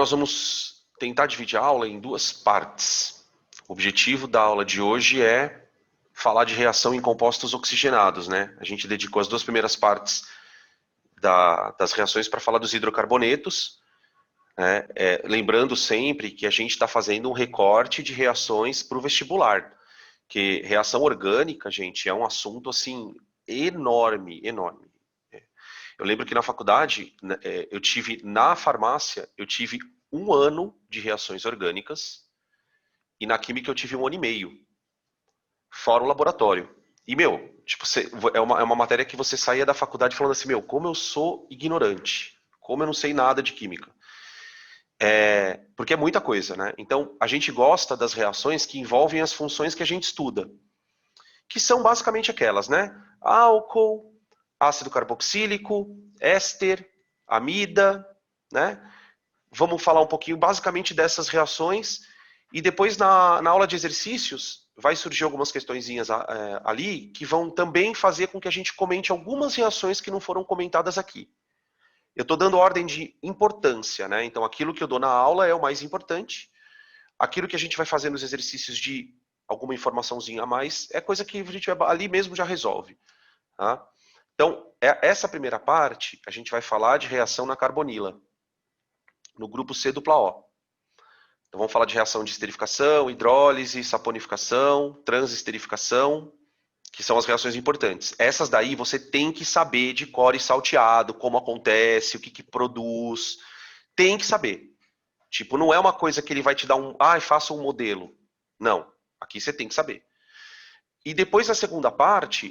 nós vamos tentar dividir a aula em duas partes. O objetivo da aula de hoje é falar de reação em compostos oxigenados, né? A gente dedicou as duas primeiras partes das reações para falar dos hidrocarbonetos, né? Lembrando sempre que a gente está fazendo um recorte de reações para o vestibular, que reação orgânica, gente, é um assunto assim enorme, enorme. Eu lembro que na faculdade, eu tive, na farmácia, eu tive 1 ano de reações orgânicas, e na química eu tive 1 ano e meio, fora o laboratório. E, tipo, é uma matéria que você saía da faculdade falando assim, como eu sou ignorante, como eu não sei nada de química. Porque é muita coisa, né? Então, a gente gosta das reações que envolvem as funções que a gente estuda, que são basicamente aquelas, né? Álcool, ácido carboxílico, éster, amida, né? Vamos falar um pouquinho basicamente dessas reações e depois na aula de exercícios vai surgir algumas questõezinhas ali que vão também fazer com que a gente comente algumas reações que não foram comentadas aqui. Eu estou dando ordem de importância, né? Então aquilo que eu dou na aula é o mais importante. Aquilo que a gente vai fazer nos exercícios de alguma informaçãozinha a mais é coisa que a gente ali mesmo já resolve, tá? Então, essa primeira parte, a gente vai falar de reação na carbonila, no grupo C dupla O. Então, vamos falar de reação de esterificação, hidrólise, saponificação, transesterificação, que são as reações importantes. Essas daí você tem que saber de cor e salteado, como acontece, o que produz. Tem que saber. Tipo, não é uma coisa que ele vai te dar faça um modelo. Não, aqui você tem que saber. E depois da segunda parte,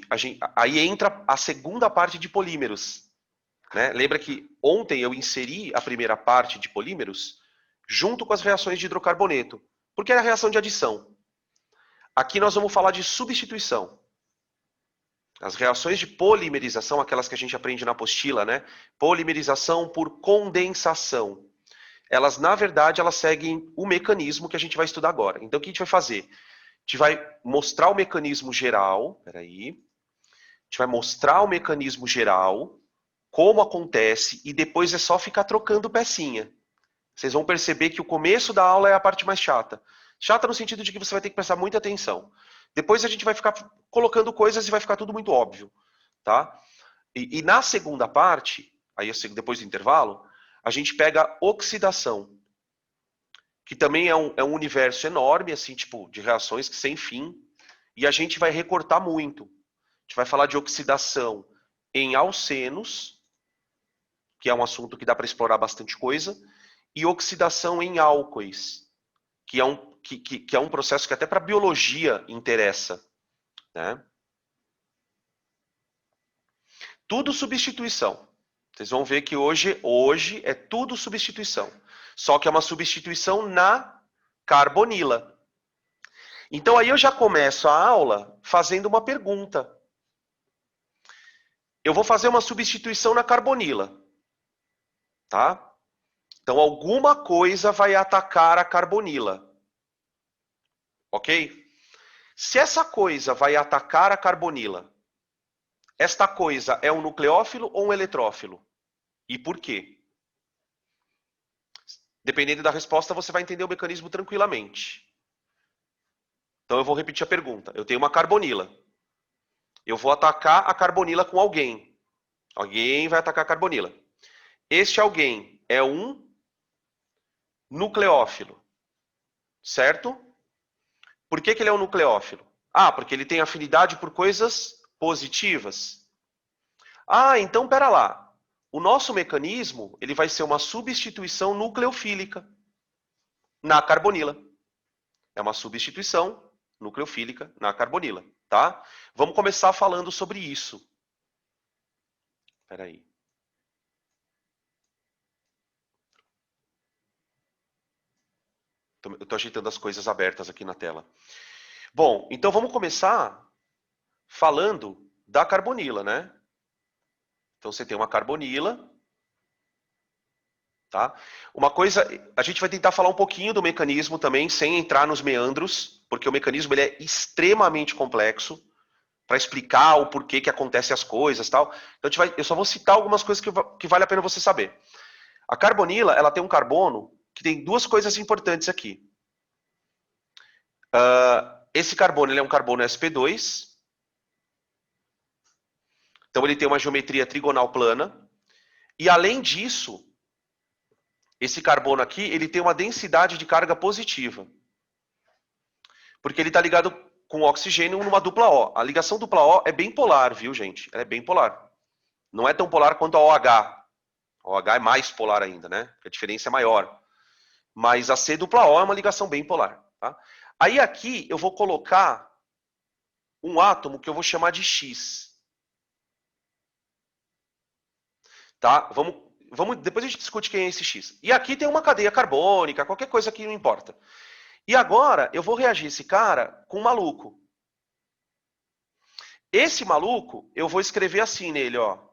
aí entra a segunda parte de polímeros. Né? Lembra que ontem eu inseri a primeira parte de polímeros junto com as reações de hidrocarboneto, porque era a reação de adição. Aqui nós vamos falar de substituição. As reações de polimerização, aquelas que a gente aprende na apostila, né? Polimerização por condensação. Elas, na verdade, elas seguem o mecanismo que a gente vai estudar agora. Então, o que a gente vai fazer? A gente vai mostrar o mecanismo geral, A gente vai mostrar o mecanismo geral, como acontece, e depois é só ficar trocando pecinha. Vocês vão perceber que o começo da aula é a parte mais chata. Chata no sentido de que você vai ter que prestar muita atenção. Depois a gente vai ficar colocando coisas e vai ficar tudo muito óbvio, tá? E na segunda parte, aí depois do intervalo, a gente pega oxidação, que também é um universo enorme, assim, tipo, de reações que sem fim, e a gente vai recortar muito. A gente vai falar de oxidação em alcenos, que é um assunto que dá para explorar bastante coisa, e oxidação em álcoois, que é um processo que até para biologia interessa, né? Tudo substituição. Vocês vão ver que hoje é tudo substituição. Só que é uma substituição na carbonila. Então aí eu já começo a aula fazendo uma pergunta. Eu vou fazer uma substituição na carbonila, tá? Então alguma coisa vai atacar a carbonila. Ok? Se essa coisa vai atacar a carbonila, esta coisa é um nucleófilo ou um eletrófilo? E por quê? Dependendo da resposta, você vai entender o mecanismo tranquilamente. Então eu vou repetir a pergunta. Eu tenho uma carbonila. Eu vou atacar a carbonila com alguém. Alguém vai atacar a carbonila. Este alguém é um nucleófilo. Certo? Por que ele é um nucleófilo? Porque ele tem afinidade por coisas positivas. Então pera lá. O nosso mecanismo ele vai ser uma substituição nucleofílica na carbonila. É uma substituição nucleofílica na carbonila, tá? Vamos começar falando sobre isso. Espera aí. Eu estou ajeitando as coisas abertas aqui na tela. Bom, então vamos começar falando da carbonila, né? Então você tem uma carbonila, tá? Uma coisa, a gente vai tentar falar um pouquinho do mecanismo também, sem entrar nos meandros, porque o mecanismo ele é extremamente complexo para explicar o porquê que acontecem as coisas, tal. Então eu só vou citar algumas coisas que vale a pena você saber. A carbonila, ela tem um carbono que tem duas coisas importantes aqui. Esse carbono ele é um carbono sp2. Então ele tem uma geometria trigonal plana. E além disso, esse carbono aqui ele tem uma densidade de carga positiva. Porque ele está ligado com oxigênio numa dupla O. A ligação dupla O é bem polar, viu, gente? Ela é bem polar. Não é tão polar quanto a OH. A OH é mais polar ainda, né? A diferença é maior. Mas a C dupla O é uma ligação bem polar. Tá? Aí aqui eu vou colocar um átomo que eu vou chamar de X. Tá? Depois a gente discute quem é esse X. E aqui tem uma cadeia carbônica, qualquer coisa que não importa. E agora eu vou reagir esse cara com um maluco. Esse maluco, eu vou escrever assim nele, ó.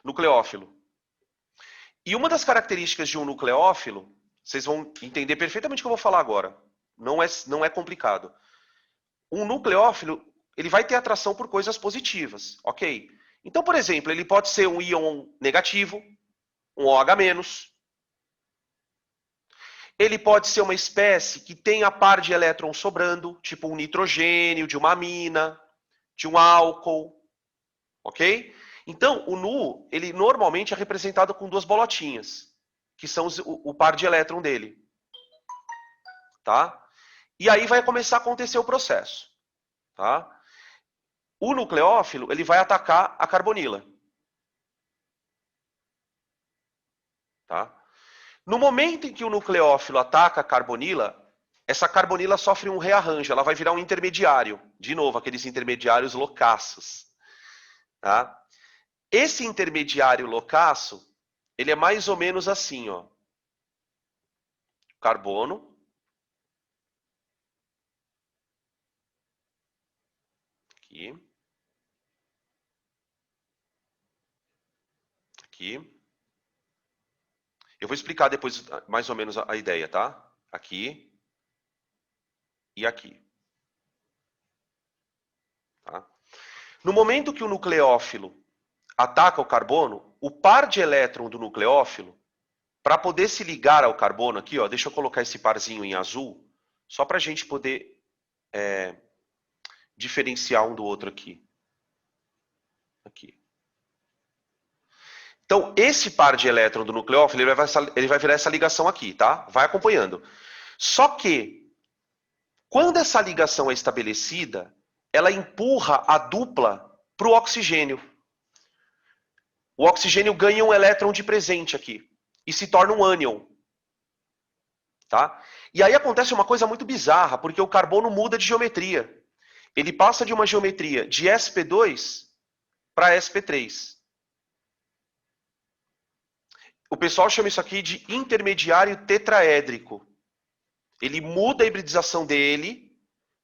Nucleófilo. E uma das características de um nucleófilo, vocês vão entender perfeitamente o que eu vou falar agora. Não é complicado. Um nucleófilo, ele vai ter atração por coisas positivas, ok? Então, por exemplo, ele pode ser um íon negativo, um OH-. Ele pode ser uma espécie que tenha par de elétrons sobrando, tipo um nitrogênio, de uma amina, de um álcool, ok? Então, o Nu, ele normalmente é representado com duas bolotinhas, que são o par de elétron dele. Tá? E aí vai começar a acontecer o processo. Tá? O nucleófilo, ele vai atacar a carbonila. Tá? No momento em que o nucleófilo ataca a carbonila, essa carbonila sofre um rearranjo, ela vai virar um intermediário. De novo, aqueles intermediários loucaços. Tá? Esse intermediário loucaço, ele é mais ou menos assim, ó. Carbono. Aqui. Aqui. Eu vou explicar depois mais ou menos a ideia, tá? Aqui e aqui. Tá? No momento que o nucleófilo ataca o carbono, o par de elétron do nucleófilo, para poder se ligar ao carbono aqui, ó, deixa eu colocar esse parzinho em azul, só para a gente poder diferenciar um do outro aqui. Aqui. Então, esse par de elétron do nucleófilo, ele vai virar essa ligação aqui, tá? Vai acompanhando. Só que, quando essa ligação é estabelecida, ela empurra a dupla para o oxigênio. O oxigênio ganha um elétron de presente aqui e se torna um ânion. Tá? E aí acontece uma coisa muito bizarra, porque o carbono muda de geometria. Ele passa de uma geometria de sp2 para sp3. O pessoal chama isso aqui de intermediário tetraédrico. Ele muda a hibridização dele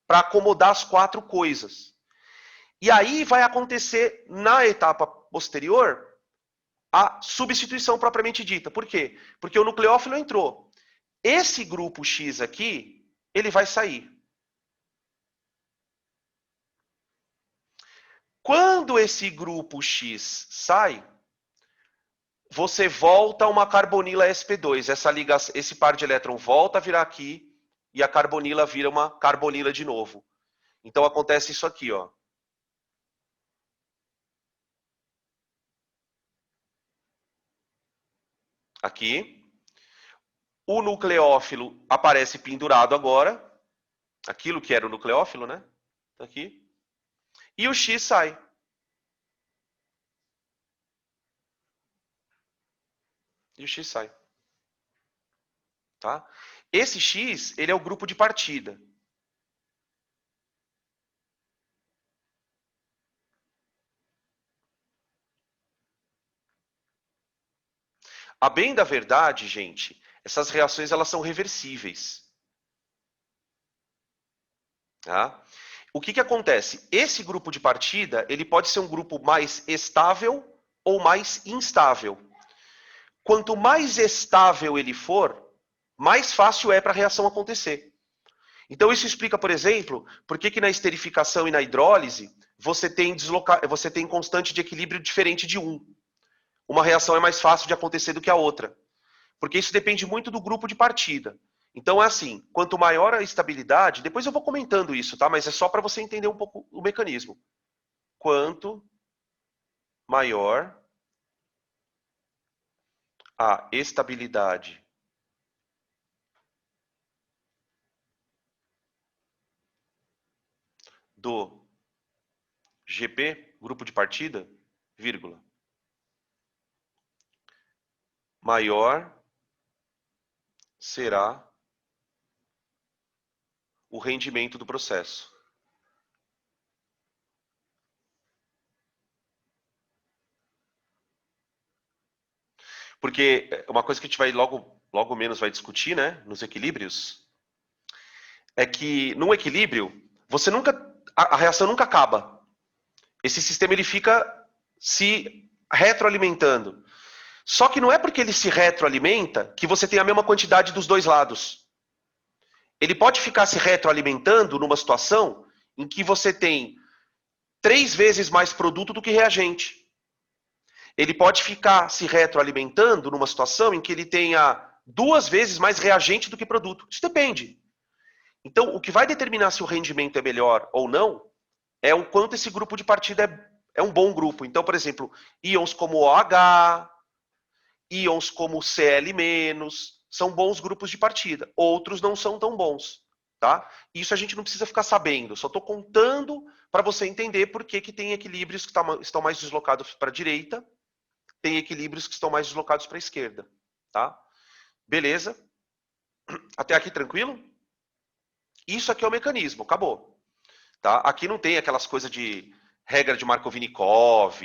para acomodar as quatro coisas. E aí vai acontecer, na etapa posterior, a substituição propriamente dita. Por quê? Porque o nucleófilo entrou. Esse grupo X aqui, ele vai sair. Quando esse grupo X sai, você volta a uma carbonila sp2. Esse par de elétron volta a virar aqui e a carbonila vira uma carbonila de novo. Então acontece isso aqui, ó. Aqui. O nucleófilo aparece pendurado agora. Aquilo que era o nucleófilo, né? Aqui. E o X sai. E o X sai. Tá? Esse X, ele é o grupo de partida. A bem da verdade, gente, essas reações elas são reversíveis. Tá? O que acontece? Esse grupo de partida, ele pode ser um grupo mais estável ou mais instável. Quanto mais estável ele for, mais fácil é para a reação acontecer. Então isso explica, por exemplo, por que na esterificação e na hidrólise você tem constante de equilíbrio diferente de 1. uma reação é mais fácil de acontecer do que a outra. Porque isso depende muito do grupo de partida. Então é assim, quanto maior a estabilidade, depois eu vou comentando isso, tá? Mas é só para você entender um pouco o mecanismo. Quanto maior a estabilidade do GP, grupo de partida, vírgula, maior será o rendimento do processo. Porque uma coisa que a gente vai logo menos vai discutir, né, nos equilíbrios, é que num equilíbrio, você nunca, a reação nunca acaba. Esse sistema ele fica se retroalimentando. Só que não é porque ele se retroalimenta que você tem a mesma quantidade dos dois lados. Ele pode ficar se retroalimentando numa situação em que você tem 3 vezes mais produto do que reagente. Ele pode ficar se retroalimentando numa situação em que ele tenha 2 vezes mais reagente do que produto. Isso depende. Então, o que vai determinar se o rendimento é melhor ou não é o quanto esse grupo de partida é um bom grupo. Então, por exemplo, íons como OH, íons como Cl-, são bons grupos de partida. Outros não são tão bons. Tá? Isso a gente não precisa ficar sabendo. Só estou contando para você entender por que tem equilíbrios que estão mais deslocados para a direita, tem equilíbrios que estão mais deslocados para a esquerda. Tá? Beleza? Até aqui tranquilo? Isso aqui é o mecanismo, acabou. Tá? Aqui não tem aquelas coisas de regra de Markovnikov,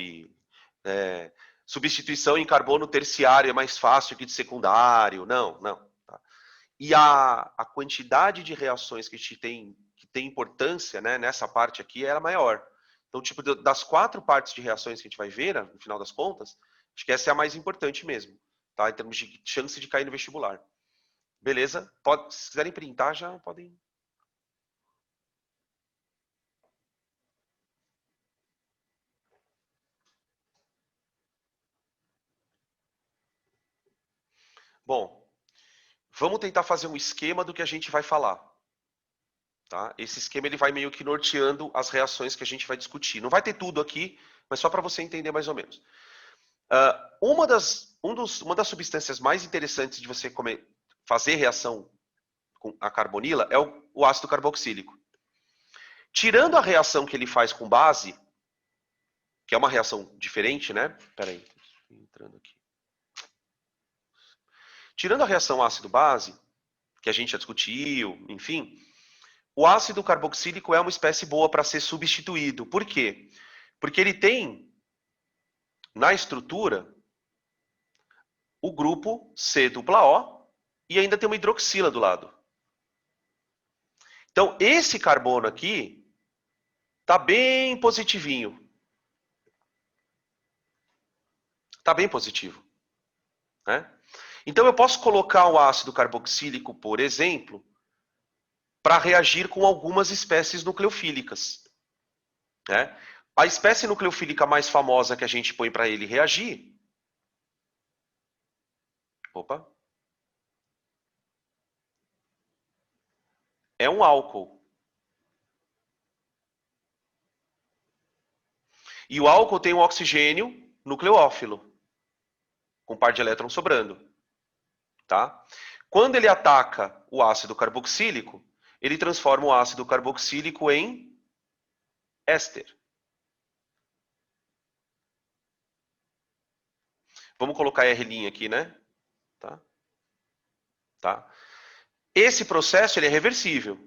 substituição em carbono terciário é mais fácil que de secundário. Não, não. Tá? E a quantidade de reações que a gente tem, que tem importância, né, nessa parte aqui era maior. Então, tipo, das 4 partes de reações que a gente vai ver, né, no final das contas, acho que essa é a mais importante mesmo, tá? Em termos de chance de cair no vestibular. Beleza? Se quiserem printar, já podem. Bom, vamos tentar fazer um esquema do que a gente vai falar. Tá? Esse esquema ele vai meio que norteando as reações que a gente vai discutir. Não vai ter tudo aqui, mas só para você entender mais ou menos. Uma das substâncias mais interessantes de você fazer reação com a carbonila é o ácido carboxílico. Tirando a reação que ele faz com base, que é uma reação diferente, né? Peraí, entrando aqui. Tirando a reação ácido-base, que a gente já discutiu, enfim, o ácido carboxílico é uma espécie boa para ser substituído. Por quê? Porque ele tem, na estrutura, o grupo C-O e ainda tem uma hidroxila do lado. Então, esse carbono aqui está bem positivinho. Está bem positivo. Né? Então, eu posso colocar o ácido carboxílico, por exemplo, para reagir com algumas espécies nucleofílicas. Né? A espécie nucleofílica mais famosa que a gente põe para ele reagir... Opa! É um álcool. E o álcool tem um oxigênio nucleófilo, com par de elétrons sobrando. Tá? Quando ele ataca o ácido carboxílico, ele transforma o ácido carboxílico em éster. Vamos colocar R' aqui, né? Tá? Tá? Esse processo ele é reversível.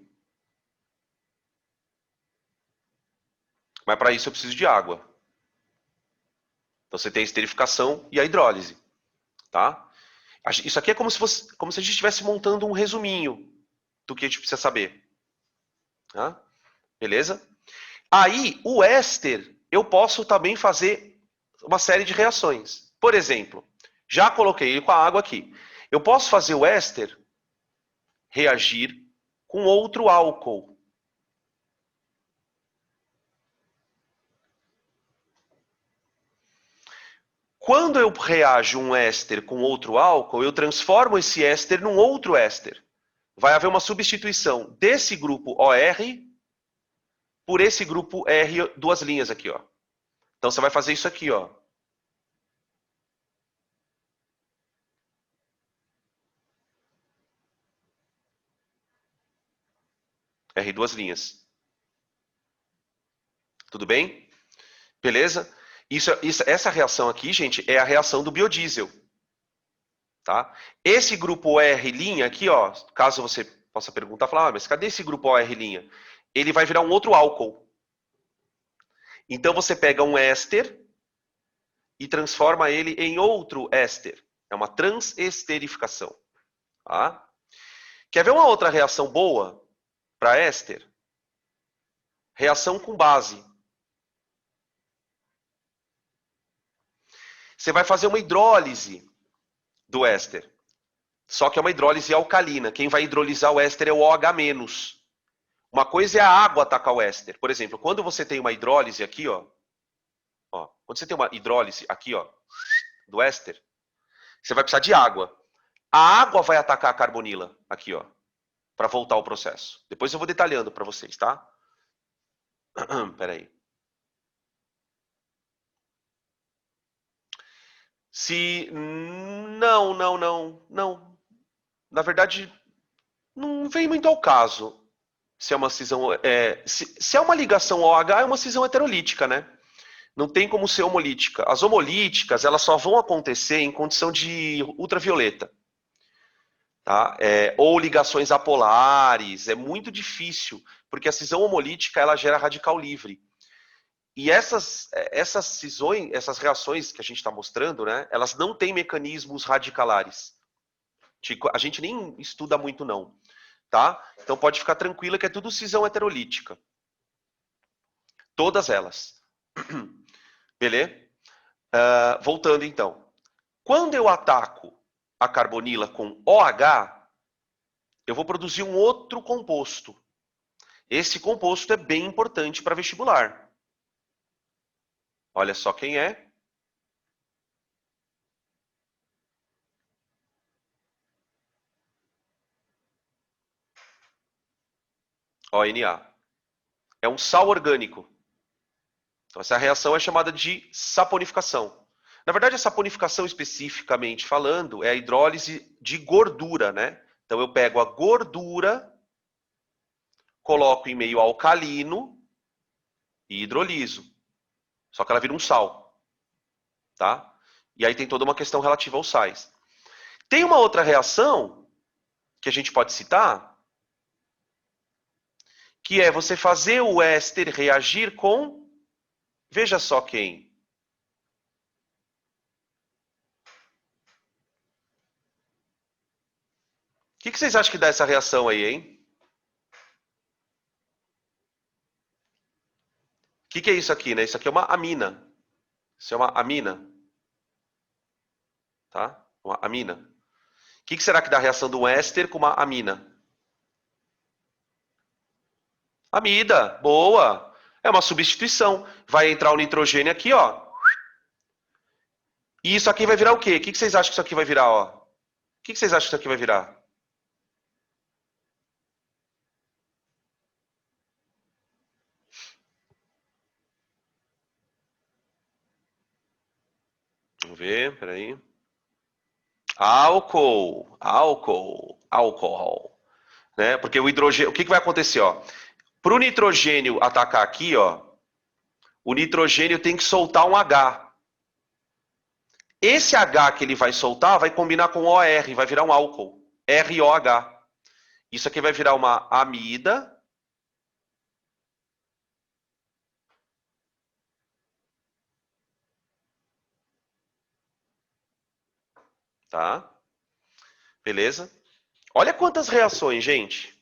Mas para isso eu preciso de água. Então você tem a esterificação e a hidrólise. Tá? Isso aqui é como se a gente estivesse montando um resuminho do que a gente precisa saber. Tá? Beleza? Aí, o éster, eu posso também fazer uma série de reações. Por exemplo, já coloquei ele com a água aqui. Eu posso fazer o éster reagir com outro álcool. Quando eu reajo um éster com outro álcool, eu transformo esse éster num outro éster. Vai haver uma substituição desse grupo OR por esse grupo R, duas linhas aqui, ó. Então você vai fazer isso aqui, ó. R, duas linhas. Tudo bem? Beleza? Essa reação aqui, gente, é a reação do biodiesel. Tá? Esse grupo OR' aqui, ó, caso você possa perguntar, falar, mas cadê esse grupo OR'? Ele vai virar um outro álcool. Então você pega um éster e transforma ele em outro éster. É uma transesterificação. Tá? Quer ver uma outra reação boa para éster? Reação com base. Você vai fazer uma hidrólise do éster. Só que é uma hidrólise alcalina. Quem vai hidrolisar o éster é o OH-. Uma coisa é a água atacar o éster. Por exemplo, quando você tem uma hidrólise aqui, ó, quando você tem uma hidrólise aqui, ó, do éster, você vai precisar de água. A água vai atacar a carbonila aqui, ó, para voltar ao processo. Depois eu vou detalhando para vocês, tá? Peraí. Se não. Na verdade, não vem muito ao caso. Se é uma cisão, se é uma ligação OH, é uma cisão heterolítica, né? Não tem como ser homolítica. As homolíticas, elas só vão acontecer em condição de ultravioleta. Tá? Ou ligações apolares, é muito difícil, porque a cisão homolítica, ela gera radical livre. E essas cisões, essas reações que a gente está mostrando, né, elas não têm mecanismos radicalares. A gente nem estuda muito, não. Tá? Então pode ficar tranquila que é tudo cisão heterolítica. Todas elas. Beleza? Voltando então. Quando eu ataco a carbonila com OH, eu vou produzir um outro composto. Esse composto é bem importante para vestibular. Olha só quem é. ONA. É um sal orgânico. Então, essa reação é chamada de saponificação. Na verdade, a saponificação, especificamente falando, é a hidrólise de gordura, né? Então, eu pego a gordura, coloco em meio alcalino e hidroliso. Só que ela vira um sal. Tá? E aí tem toda uma questão relativa aos sais. Tem uma outra reação que a gente pode citar, que é você fazer o éster reagir com, veja só quem. O que vocês acham que dá essa reação aí, hein? O que é isso aqui, né? Isso aqui é uma amina. Isso é uma amina. Tá? Uma amina. O que será que dá a reação do éster com uma amina? Amida. Boa. É uma substituição. Vai entrar o nitrogênio aqui, ó. E isso aqui vai virar o quê? O que vocês acham que isso aqui vai virar, ó? O que vocês acham que isso aqui vai virar? Vamos ver, peraí. Álcool. Né? Porque o hidrogênio, o que vai acontecer, ó? Para o nitrogênio atacar aqui, ó, o nitrogênio tem que soltar um H. Esse H que ele vai soltar vai combinar com OR, vai virar um álcool. ROH. Isso aqui vai virar uma amida. Tá? Beleza? Olha quantas reações, gente.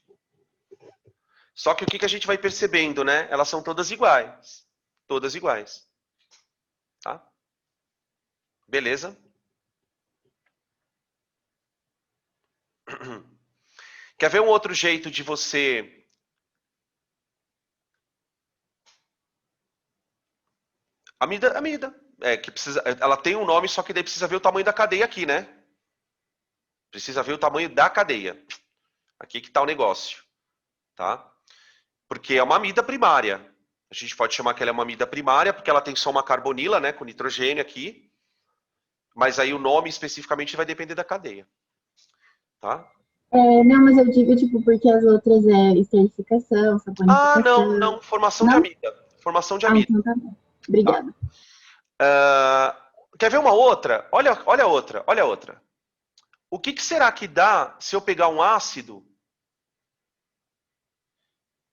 Só que o que a gente vai percebendo, né? Elas são todas iguais. Todas iguais. Tá? Beleza? Quer ver um outro jeito de você... Amida. que precisa, ela tem um nome, só que daí precisa ver o tamanho da cadeia aqui, né? Precisa ver o tamanho da cadeia. Aqui que está o negócio, tá? Porque é uma amida primária. A gente pode chamar que ela é uma amida primária, porque ela tem só uma carbonila, né, com nitrogênio aqui. Mas aí o nome especificamente vai depender da cadeia, tá? Não, mas eu digo, tipo, porque as outras é esterificação, Ah, saponificação. não, formação de Não? amida. Formação de Ah, amida, então tá bom. tá? Obrigada. Quer ver uma outra? Olha a outra, olha a outra. O que será que dá se eu pegar um ácido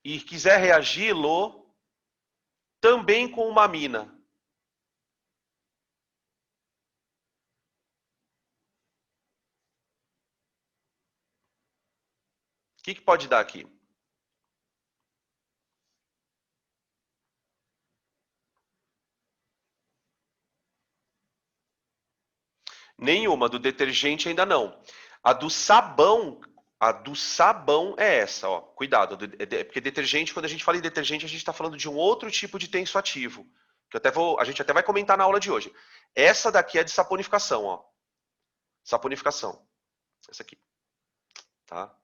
e quiser reagi-lo também com uma amina? O que pode dar aqui? Nenhuma, do detergente ainda não. A do sabão é essa, ó. Cuidado, porque detergente, quando a gente fala em detergente, a gente está falando de um outro tipo de tensoativo, que a gente até vai comentar na aula de hoje. Essa daqui é de saponificação, ó. Saponificação. Essa aqui, tá?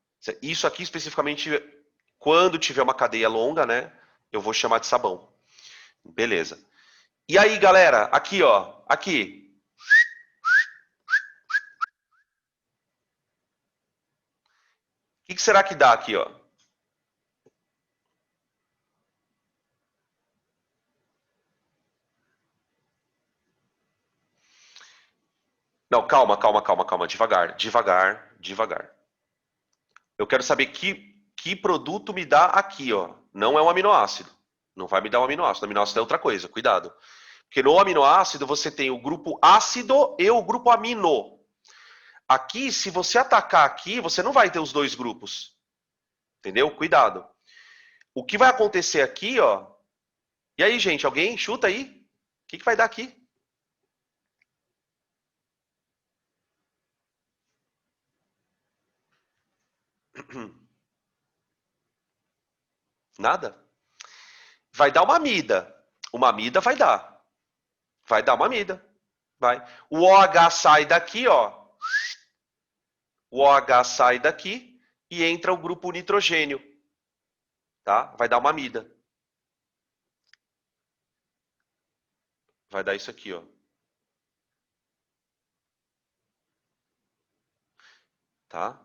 Isso aqui especificamente, quando tiver uma cadeia longa, né, eu vou chamar de sabão. Beleza. E aí, galera, aqui, ó, aqui. O que será que dá aqui, ó? Não, calma, devagar. Eu quero saber que produto me dá aqui, ó. Não é um aminoácido. Não vai me dar um aminoácido. O aminoácido é outra coisa, cuidado. Porque no aminoácido você tem o grupo ácido e o grupo amino. Aqui, se você atacar aqui, você não vai ter os dois grupos. Entendeu? Cuidado. O que vai acontecer aqui, ó. E aí, gente, alguém chuta aí? O que vai dar aqui? Nada? Vai dar uma amida. Uma amida vai dar. Vai dar uma amida. Vai. O OH sai daqui, ó. O OH sai daqui e entra o grupo nitrogênio. Tá? Vai dar uma amida. Vai dar isso aqui, ó. Tá?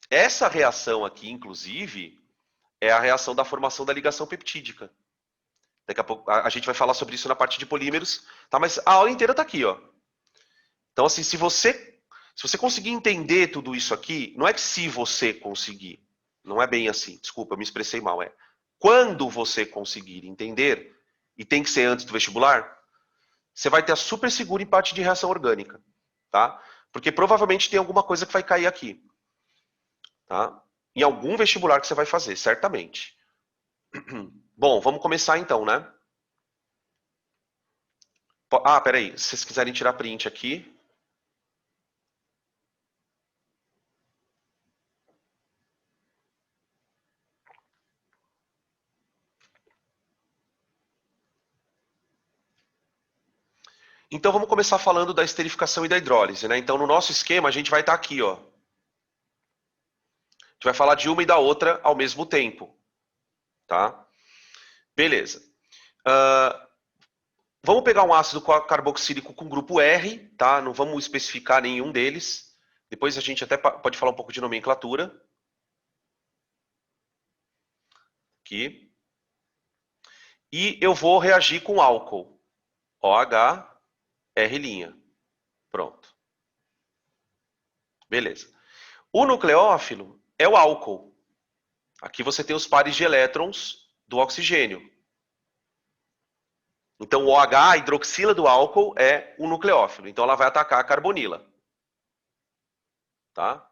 Essa reação aqui, inclusive, é a reação da formação da ligação peptídica. Daqui a pouco a gente vai falar sobre isso na parte de polímeros, tá? Mas a aula inteira tá aqui, ó. Então, assim, se você conseguir entender tudo isso aqui, não é que se você conseguir, não é bem assim. Desculpa, eu me expressei mal. É quando você conseguir entender, e tem que ser antes do vestibular, você vai ter a super segura em parte de reação orgânica, tá? Porque provavelmente tem alguma coisa que vai cair aqui, tá? Em algum vestibular que você vai fazer, certamente. Bom, vamos começar então, né? Ah, peraí, se vocês quiserem tirar print aqui. Então vamos começar falando da esterificação e da hidrólise, né? Então no nosso esquema a gente vai estar aqui, ó. A gente vai falar de uma e da outra ao mesmo tempo, tá? Beleza. Uh, vamos pegar um ácido carboxílico com grupo R, tá? Não vamos especificar nenhum deles. Depois a gente até pode falar um pouco de nomenclatura. Aqui. E eu vou reagir com álcool. OH, R'. Pronto. Beleza. O nucleófilo é o álcool. Aqui você tem os pares de elétrons do oxigênio. Então o OH, a hidroxila do álcool, é o nucleófilo. Então ela vai atacar a carbonila. Tá?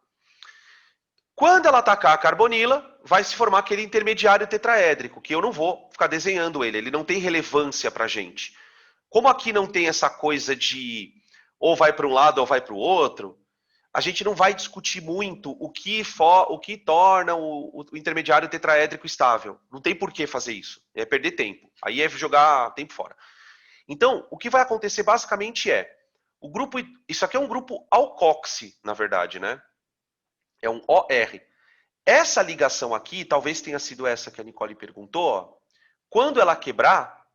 Quando ela atacar a carbonila, vai se formar aquele intermediário tetraédrico, que eu não vou ficar desenhando ele não tem relevância para a gente. Como aqui não tem essa coisa de ou vai para um lado ou vai para o outro, a gente não vai discutir muito o que torna o intermediário tetraédrico estável. Não tem por que fazer isso. É perder tempo. Aí é jogar tempo fora. Então, o que vai acontecer basicamente é, o grupo, isso aqui é um grupo alcoxi, na verdade, né? É um OR. Essa ligação aqui, talvez tenha sido essa que a Nicole perguntou, ó, quando ela quebrar,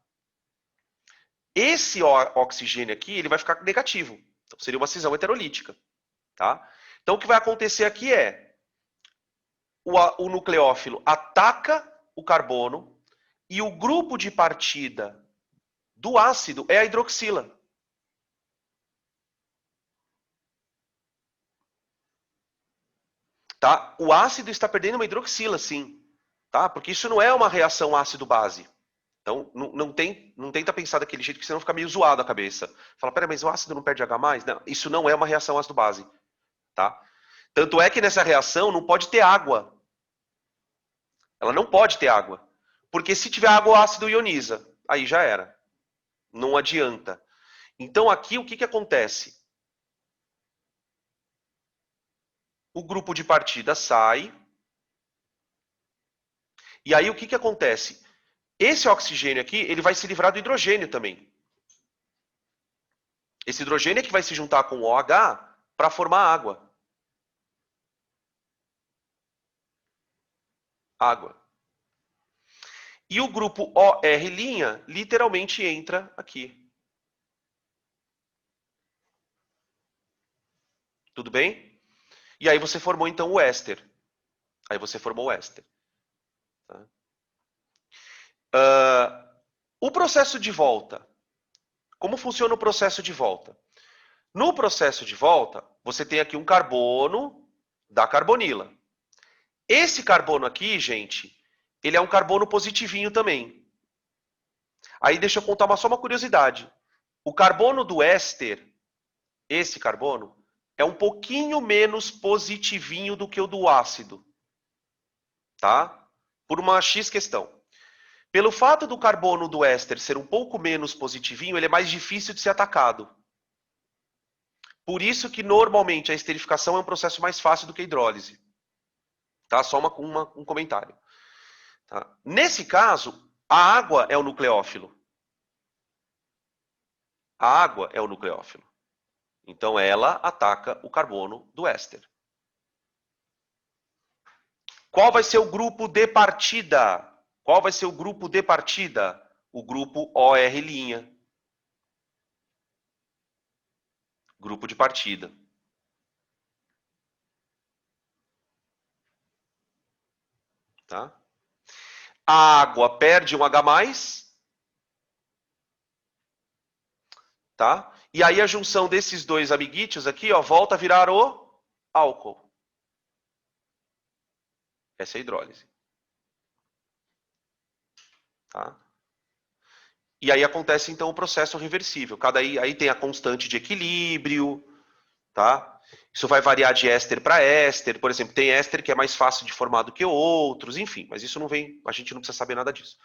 esse oxigênio aqui, ele vai ficar negativo. Então, seria uma cisão heterolítica, tá? Então, o que vai acontecer aqui é, o nucleófilo ataca o carbono e o grupo de partida do ácido é a hidroxila. Tá? O ácido está perdendo uma hidroxila, sim. Tá? Porque isso não é uma reação ácido-base. Então, não tenta pensar daquele jeito que senão fica meio zoado a cabeça. Fala, pera, mas o ácido não perde H+? Não, isso não é uma reação ácido-base. Tá? Tanto é que nessa reação não pode ter água. Ela não pode ter água. Porque se tiver água, o ácido ioniza. Aí já era. Não adianta. Então aqui o que acontece? O grupo de partida sai. E aí o que acontece? Esse oxigênio aqui, ele vai se livrar do hidrogênio também. Esse hidrogênio é que vai se juntar com o OH para formar água. Água. E o grupo OR' literalmente entra aqui. Tudo bem? E aí você formou então o éster. Aí você formou o éster. Tá? O processo de volta. Como funciona o processo de volta? No processo de volta, você tem aqui um carbono da carbonila. Esse carbono aqui, gente, ele é um carbono positivinho também. Aí deixa eu contar só uma curiosidade. O carbono do éster, esse carbono, é um pouquinho menos positivinho do que o do ácido. Tá? Por uma X questão. Pelo fato do carbono do éster ser um pouco menos positivinho, ele é mais difícil de ser atacado. Por isso que normalmente a esterificação é um processo mais fácil do que a hidrólise. Tá? Só um comentário. Tá? Nesse caso, a água é o nucleófilo. A água é o nucleófilo. Então ela ataca o carbono do éster. Qual vai ser o grupo de partida? Qual vai ser o grupo de partida? O grupo OR'. Grupo de partida. Tá? A água perde um H+, tá? E aí a junção desses dois amiguitos aqui, ó, volta a virar o álcool. Essa é a hidrólise. Tá? E aí acontece então o processo reversível. Aí tem a constante de equilíbrio, tá? Isso vai variar de éster para éster. Por exemplo, tem éster que é mais fácil de formar do que outros, enfim, mas isso não vem, a gente não precisa saber nada disso.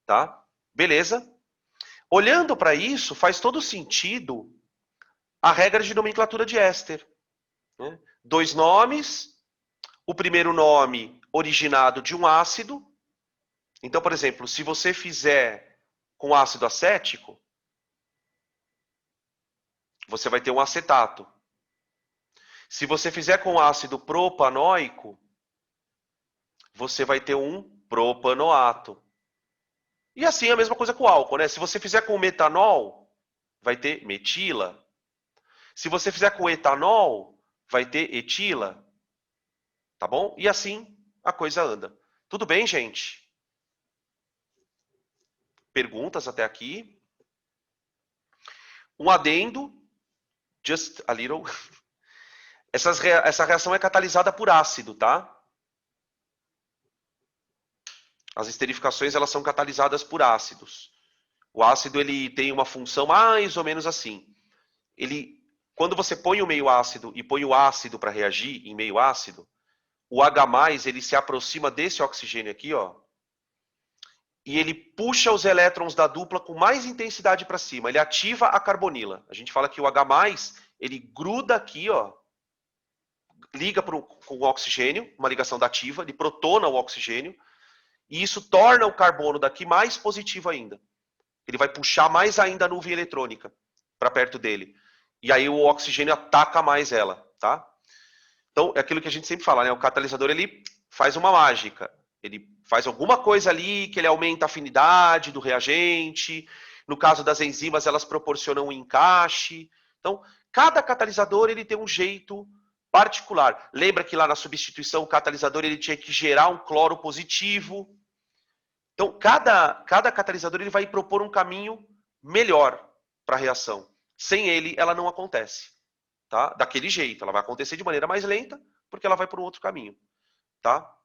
Tá? Beleza? Olhando para isso, faz todo sentido a regra de nomenclatura de éster. Né? Dois nomes, o primeiro nome originado de um ácido. Então, por exemplo, se você fizer com ácido acético, você vai ter um acetato. Se você fizer com ácido propanoico, você vai ter um propanoato. E assim a mesma coisa com o álcool, né? Se você fizer com metanol, vai ter metila. Se você fizer com etanol, vai ter etila. Tá bom? E assim a coisa anda. Tudo bem, gente? Perguntas até aqui? Um adendo, just a little. Essa reação é catalisada por ácido, tá? As esterificações elas são catalisadas por ácidos. O ácido ele tem uma função mais ou menos assim. Quando você põe o meio ácido e põe o ácido para reagir em meio ácido, o H+ ele se aproxima desse oxigênio aqui, ó, e ele puxa os elétrons da dupla com mais intensidade para cima. Ele ativa a carbonila. A gente fala que o H+ ele gruda aqui, ó, liga com o oxigênio, uma ligação dativa, ele protona o oxigênio, e isso torna o carbono daqui mais positivo ainda. Ele vai puxar mais ainda a nuvem eletrônica para perto dele. E aí o oxigênio ataca mais ela, tá? Então, é aquilo que a gente sempre fala, né? O catalisador, ele faz uma mágica. Ele faz alguma coisa ali que ele aumenta a afinidade do reagente. No caso das enzimas, elas proporcionam um encaixe. Então, cada catalisador, ele tem um jeito particular. Lembra que lá na substituição, o catalisador, ele tinha que gerar um cloro positivo. Então, cada catalisador, ele vai propor um caminho melhor para a reação. Sem ele, ela não acontece. Tá? Daquele jeito, ela vai acontecer de maneira mais lenta, porque ela vai por um outro caminho, tá?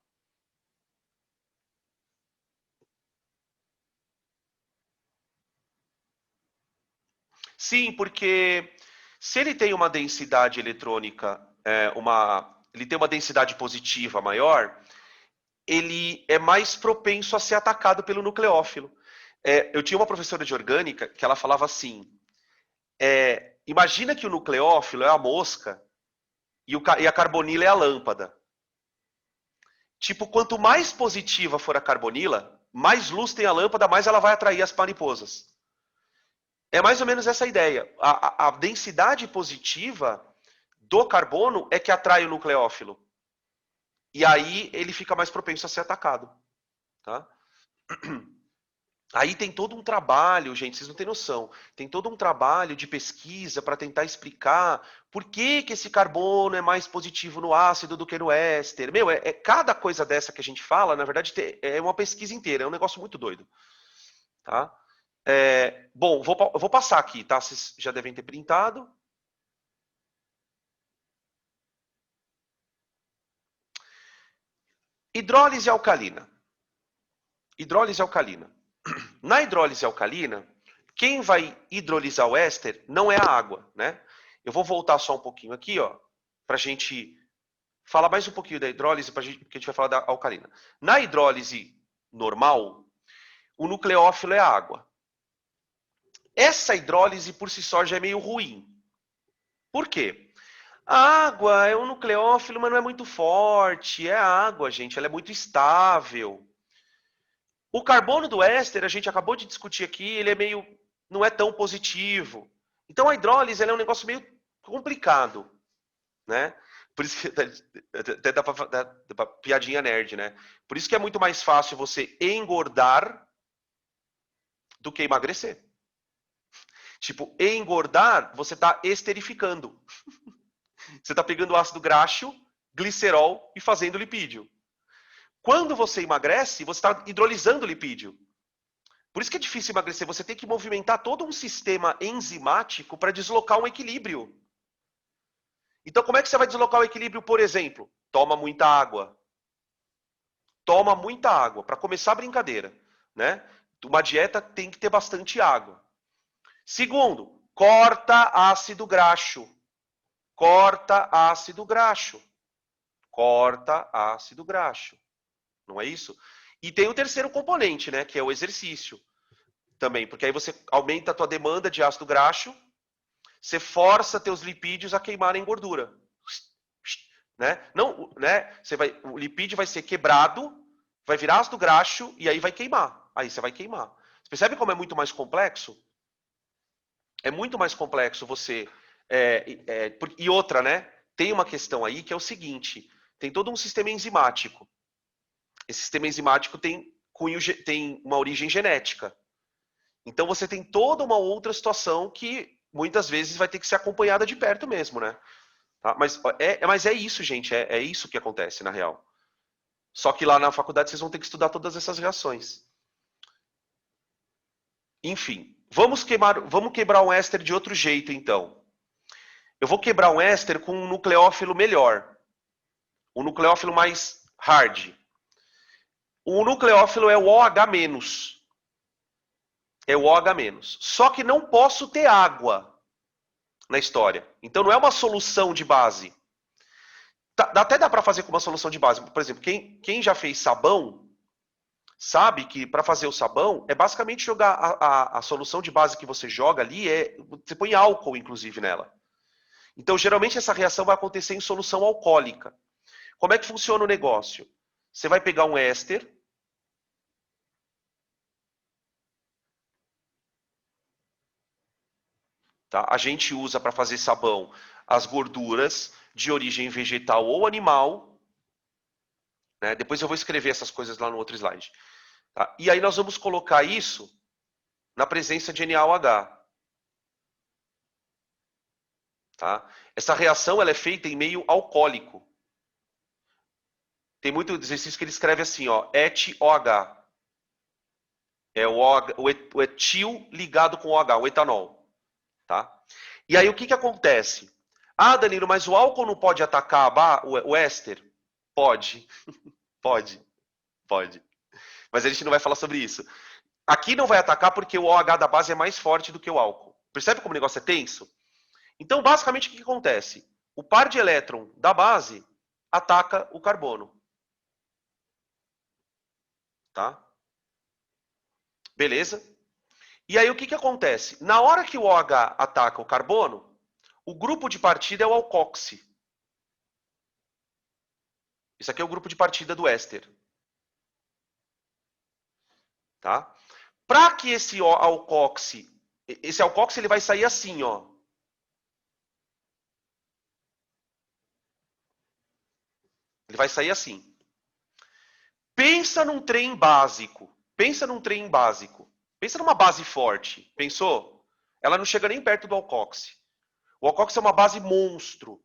Sim, porque se ele tem uma densidade eletrônica, ele tem uma densidade positiva maior, ele é mais propenso a ser atacado pelo nucleófilo. Eu tinha uma professora de orgânica que ela falava assim, imagina que o nucleófilo é a mosca e a carbonila é a lâmpada. Tipo, quanto mais positiva for a carbonila, mais luz tem a lâmpada, mais ela vai atrair as mariposas. É mais ou menos essa a ideia. A densidade positiva do carbono é que atrai o nucleófilo. E aí ele fica mais propenso a ser atacado. Tá? Aí tem todo um trabalho, gente, vocês não têm noção. Tem todo um trabalho de pesquisa para tentar explicar por que esse carbono é mais positivo no ácido do que no éster. Meu, cada coisa dessa que a gente fala, na verdade, é uma pesquisa inteira, é um negócio muito doido. Tá? Bom, vou passar aqui, tá? Vocês já devem ter printado. Hidrólise alcalina. Hidrólise alcalina. Na hidrólise alcalina, quem vai hidrolisar o éster não é a água, né? Eu vou voltar só um pouquinho aqui, ó, para a gente falar mais um pouquinho da hidrólise, porque a gente vai falar da alcalina. Na hidrólise normal, o nucleófilo é a água. Essa hidrólise por si só já é meio ruim. Por quê? A água é um nucleófilo, mas não é muito forte. É água, gente, ela é muito estável. O carbono do éster, a gente acabou de discutir aqui, ele é meio, não é tão positivo. Então a hidrólise é um negócio meio complicado, né? Por isso que até dá pra piadinha nerd, né? Por isso que é muito mais fácil você engordar do que emagrecer. Tipo, engordar, você está esterificando. Você está pegando ácido graxo, glicerol e fazendo lipídio. Quando você emagrece, você está hidrolisando lipídio. Por isso que é difícil emagrecer. Você tem que movimentar todo um sistema enzimático para deslocar um equilíbrio. Então, como é que você vai deslocar o equilíbrio, por exemplo? Toma muita água. Toma muita água. Para começar a brincadeira, né? Uma dieta tem que ter bastante água. Segundo, corta ácido graxo. Corta ácido graxo. Corta ácido graxo. Não é isso? E tem o terceiro componente, né? Que é o exercício. Também, porque aí você aumenta a tua demanda de ácido graxo, você força teus lipídios a queimarem gordura. Né? Não, né? O lipídio vai ser quebrado, vai virar ácido graxo e aí vai queimar. Aí você vai queimar. Você percebe como é muito mais complexo? É muito mais complexo você... e outra, né? Tem uma questão aí que é o seguinte, tem todo um sistema enzimático. Esse sistema enzimático tem uma origem genética. Então você tem toda uma outra situação que muitas vezes vai ter que ser acompanhada de perto mesmo, né? Tá? Mas é isso, gente. É isso que acontece, na real. Só que lá na faculdade vocês vão ter que estudar todas essas reações. Enfim, vamos quebrar um éster de outro jeito, então. Eu vou quebrar um éster com um nucleófilo melhor. Um nucleófilo mais hard. O nucleófilo é o OH-. É o OH-. Só que não posso ter água na história. Então não é uma solução de base. Até dá para fazer com uma solução de base. Por exemplo, quem já fez sabão, sabe que para fazer o sabão, é basicamente jogar a solução de base que você joga ali, você põe álcool, inclusive, nela. Então, geralmente, essa reação vai acontecer em solução alcoólica. Como é que funciona o negócio? Você vai pegar um éster, Tá? A gente usa para fazer sabão as gorduras de origem vegetal ou animal. Né? Depois eu vou escrever essas coisas lá no outro slide. Tá? E aí nós vamos colocar isso na presença de NaOH. Tá? Essa reação ela é feita em meio alcoólico. Tem muito exercício que ele escreve assim, ó, ETOH. É o etil ligado com o OH, o etanol. Tá? E aí o que acontece? Ah, Danilo, mas o álcool não pode atacar o éster? Pode. Pode. Pode. Mas a gente não vai falar sobre isso. Aqui não vai atacar porque o OH da base é mais forte do que o álcool. Percebe como o negócio é tenso? Então, basicamente, o que acontece? O par de elétron da base ataca o carbono. Tá? Beleza? E aí, o que acontece? Na hora que o OH ataca o carbono, o grupo de partida é o alcoxi. Isso aqui é o grupo de partida do éster. Tá? Para que esse alcoxi ele vai sair assim, ó. Ele vai sair assim. Pensa num trem básico. Pensa num trem básico. Pensa numa base forte. Pensou? Ela não chega nem perto do alcoxi. O alcoxi é uma base monstro.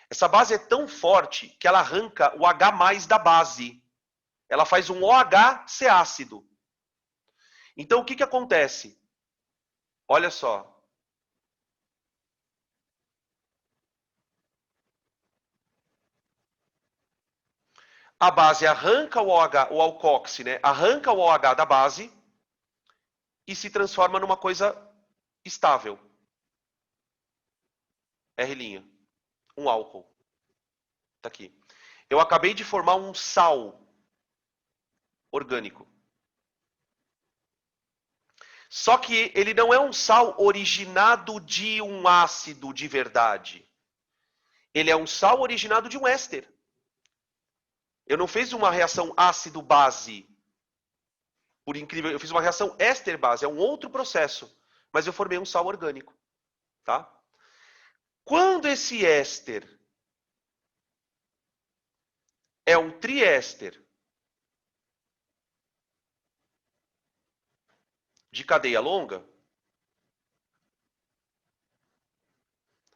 Essa base é tão forte que ela arranca o H+ da base. Ela faz um OHC ácido. Então o que acontece? Olha só. A base arranca o OH, o alcoxi, né? Arranca o OH da base e se transforma numa coisa estável. R', um álcool. Tá aqui. Eu acabei de formar um sal orgânico. Só que ele não é um sal originado de um ácido de verdade. Ele é um sal originado de um éster. Eu não fiz uma reação ácido-base. Por incrível, eu fiz uma reação éster-base. É um outro processo. Mas eu formei um sal orgânico. Tá? Quando esse éster é um triéster de cadeia longa,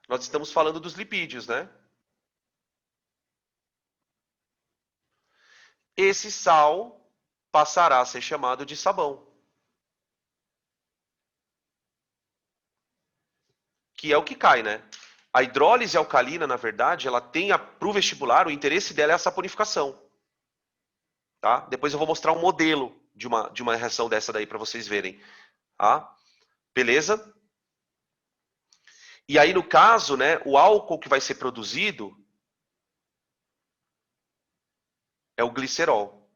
nós estamos falando dos lipídios, né? Esse sal passará a ser chamado de sabão. Que é o que cai, né? A hidrólise alcalina, na verdade, ela tem para o vestibular, o interesse dela é a saponificação. Tá? Depois eu vou mostrar um modelo de uma reação dessa daí para vocês verem. Tá? Beleza? E aí, no caso, né, o álcool que vai ser produzido é o glicerol.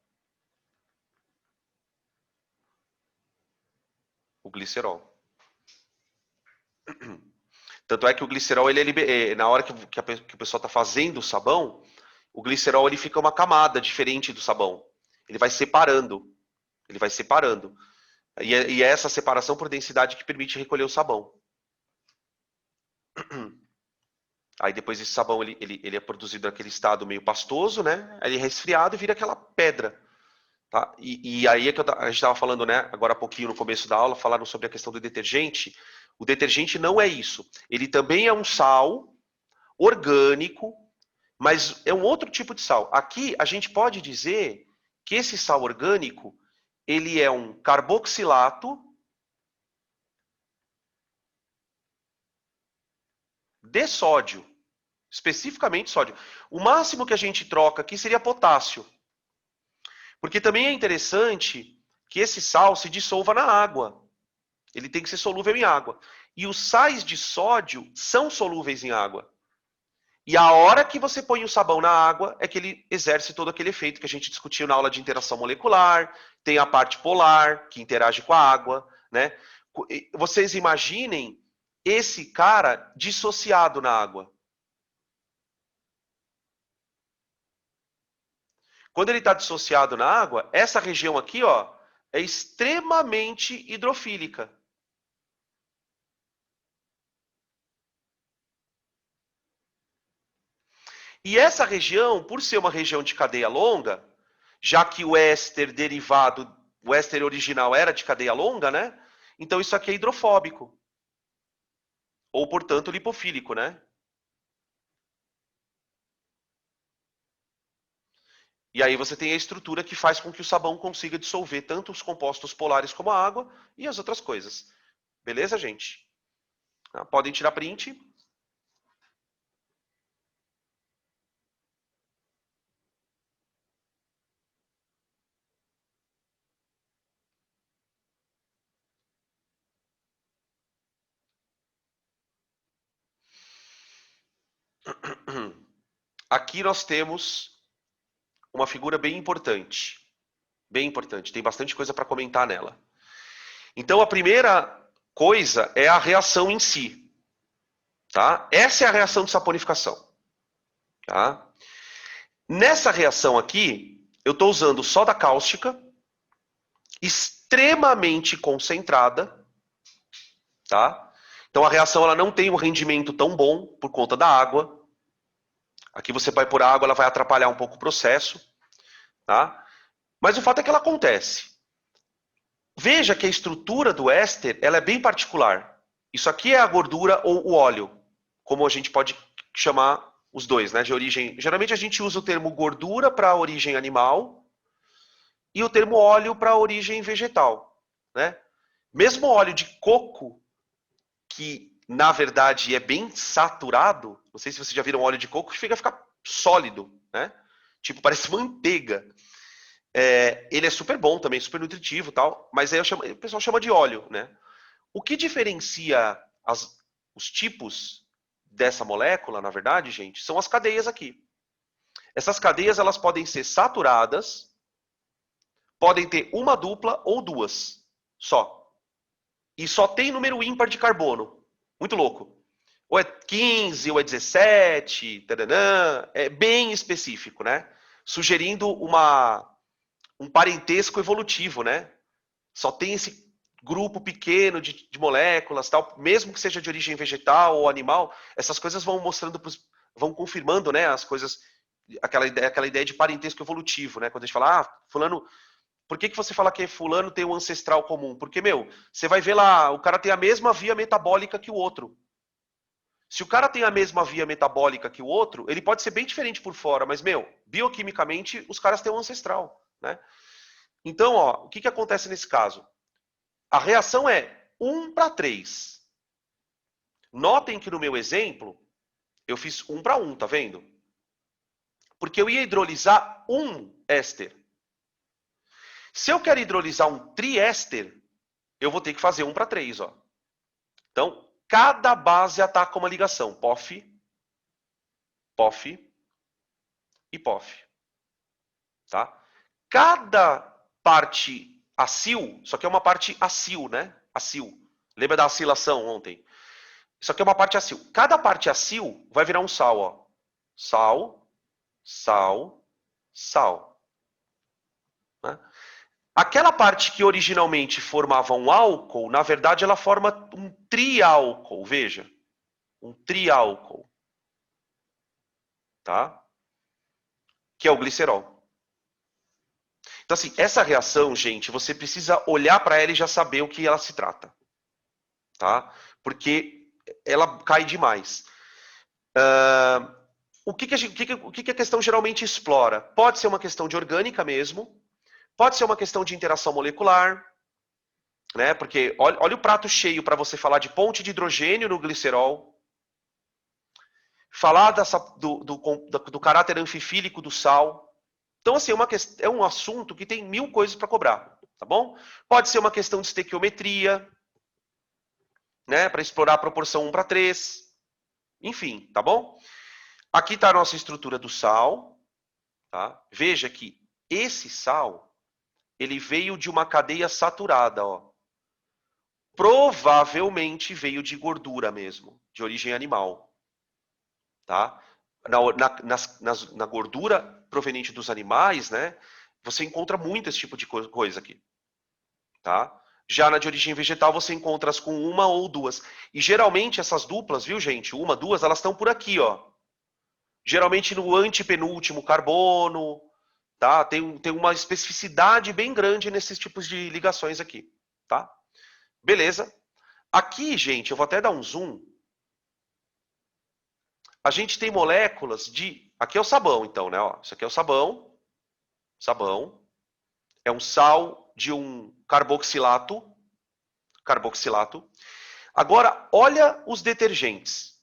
O glicerol. Tanto é que o glicerol, na hora que o pessoal está fazendo o sabão, o glicerol ele fica uma camada diferente do sabão. Ele vai separando. Ele vai separando. E é essa separação por densidade que permite recolher o sabão. Aí depois esse sabão ele é produzido naquele estado meio pastoso, né? Aí ele é resfriado e vira aquela pedra. Tá? E aí é que a gente estava falando, né? Agora há pouquinho no começo da aula, falaram sobre a questão do detergente. O detergente não é isso. Ele também é um sal orgânico, mas é um outro tipo de sal. Aqui a gente pode dizer que esse sal orgânico ele é um carboxilato de sódio, especificamente sódio. O máximo que a gente troca aqui seria potássio. Porque também é interessante que esse sal se dissolva na água. Ele tem que ser solúvel em água. E os sais de sódio são solúveis em água. E a hora que você põe o sabão na água é que ele exerce todo aquele efeito que a gente discutiu na aula de interação molecular, tem a parte polar, que interage com a água, né? Vocês imaginem esse cara dissociado na água. Quando ele está dissociado na água, essa região aqui, ó, é extremamente hidrofílica. E essa região, por ser uma região de cadeia longa, já que o éster derivado, o éster original era de cadeia longa, né? Então isso aqui é hidrofóbico. Ou, portanto, lipofílico, né? E aí você tem a estrutura que faz com que o sabão consiga dissolver tanto os compostos polares como a água e as outras coisas. Beleza, gente? Podem tirar print. Aqui nós temos uma figura bem importante. Bem importante. Tem bastante coisa para comentar nela. Então, a primeira coisa é a reação em si. Tá? Essa é a reação de saponificação. Tá? Nessa reação aqui, eu estou usando soda cáustica, extremamente concentrada. Tá? Então, a reação ela não tem um rendimento tão bom por conta da água. Aqui você vai pôr água, ela vai atrapalhar um pouco o processo. Tá? Mas o fato é que ela acontece. Veja que a estrutura do éster ela é bem particular. Isso aqui é a gordura ou o óleo, como a gente pode chamar os dois, né? De origem. Geralmente a gente usa o termo gordura para a origem animal e o termo óleo para a origem vegetal, né? Mesmo óleo de coco, que na verdade é bem saturado, não sei se vocês já viram óleo de coco, que fica sólido, né? Tipo, parece manteiga. Ele é super bom também, super nutritivo e tal, mas aí o pessoal chama de óleo, né? O que diferencia os tipos dessa molécula, na verdade, gente, são as cadeias aqui. Essas cadeias, elas podem ser saturadas, podem ter uma dupla ou duas, só. E só tem número ímpar de carbono. Muito louco. Ou é 15, ou é 17, taranã, é bem específico, né? Sugerindo um parentesco evolutivo, né? Só tem esse grupo pequeno de moléculas, tal, mesmo que seja de origem vegetal ou animal, essas coisas vão mostrando, vão confirmando, né, as coisas, aquela ideia de parentesco evolutivo, né? Quando a gente fala, fulano, por que você fala que fulano tem um ancestral comum? Porque, você vai ver lá, o cara tem a mesma via metabólica que o outro. Se o cara tem a mesma via metabólica que o outro, ele pode ser bem diferente por fora, mas, bioquimicamente, os caras têm um ancestral, né? Então, o que acontece nesse caso? A reação é 1:3. Notem que no meu exemplo, eu fiz 1:1, tá vendo? Porque eu ia hidrolisar um éster. Se eu quero hidrolisar um triéster, eu vou ter que fazer 1:3, ó. Então, cada base ataca uma ligação. POF, POF e POF. Tá? Cada parte acil, só que é uma parte acil, né? Acil. Lembra da acilação ontem? Isso aqui é uma parte acil. Cada parte acil vai virar um sal, ó. Sal, sal, sal. Né? Aquela parte que originalmente formava um álcool, na verdade ela forma um triálcool, veja. Um triálcool. Tá? Que é o glicerol. Então, assim, essa reação, gente, você precisa olhar para ela e já saber o que ela se trata. Tá? Porque ela cai demais. O que a questão geralmente explora? Pode ser uma questão de orgânica mesmo, pode ser uma questão de interação molecular, né? Porque olha o prato cheio para você falar de ponte de hidrogênio no glicerol, falar do caráter anfifílico do sal. Então, assim, é um assunto que tem 1000 coisas para cobrar, tá bom? Pode ser uma questão de estequiometria, né? Para explorar a proporção 1:3, enfim, tá bom? Aqui está a nossa estrutura do sal, tá? Veja que esse sal, ele veio de uma cadeia saturada, ó. Provavelmente veio de gordura mesmo, de origem animal, tá? Na gordura proveniente dos animais, né? Você encontra muito esse tipo de coisa aqui, tá? Já na de origem vegetal você encontra as com uma ou duas. E geralmente essas duplas, viu, gente? Uma, duas, elas estão por aqui, ó. geralmente no antepenúltimo carbono, tá? Tem uma especificidade bem grande nesses tipos de ligações aqui, tá? Beleza? Aqui, gente, eu vou até dar um zoom. A gente tem moléculas de... Aqui é o sabão, então, né? Ó, isso aqui é o sabão. Sabão. É um sal de um carboxilato. Carboxilato. Agora, olha os detergentes.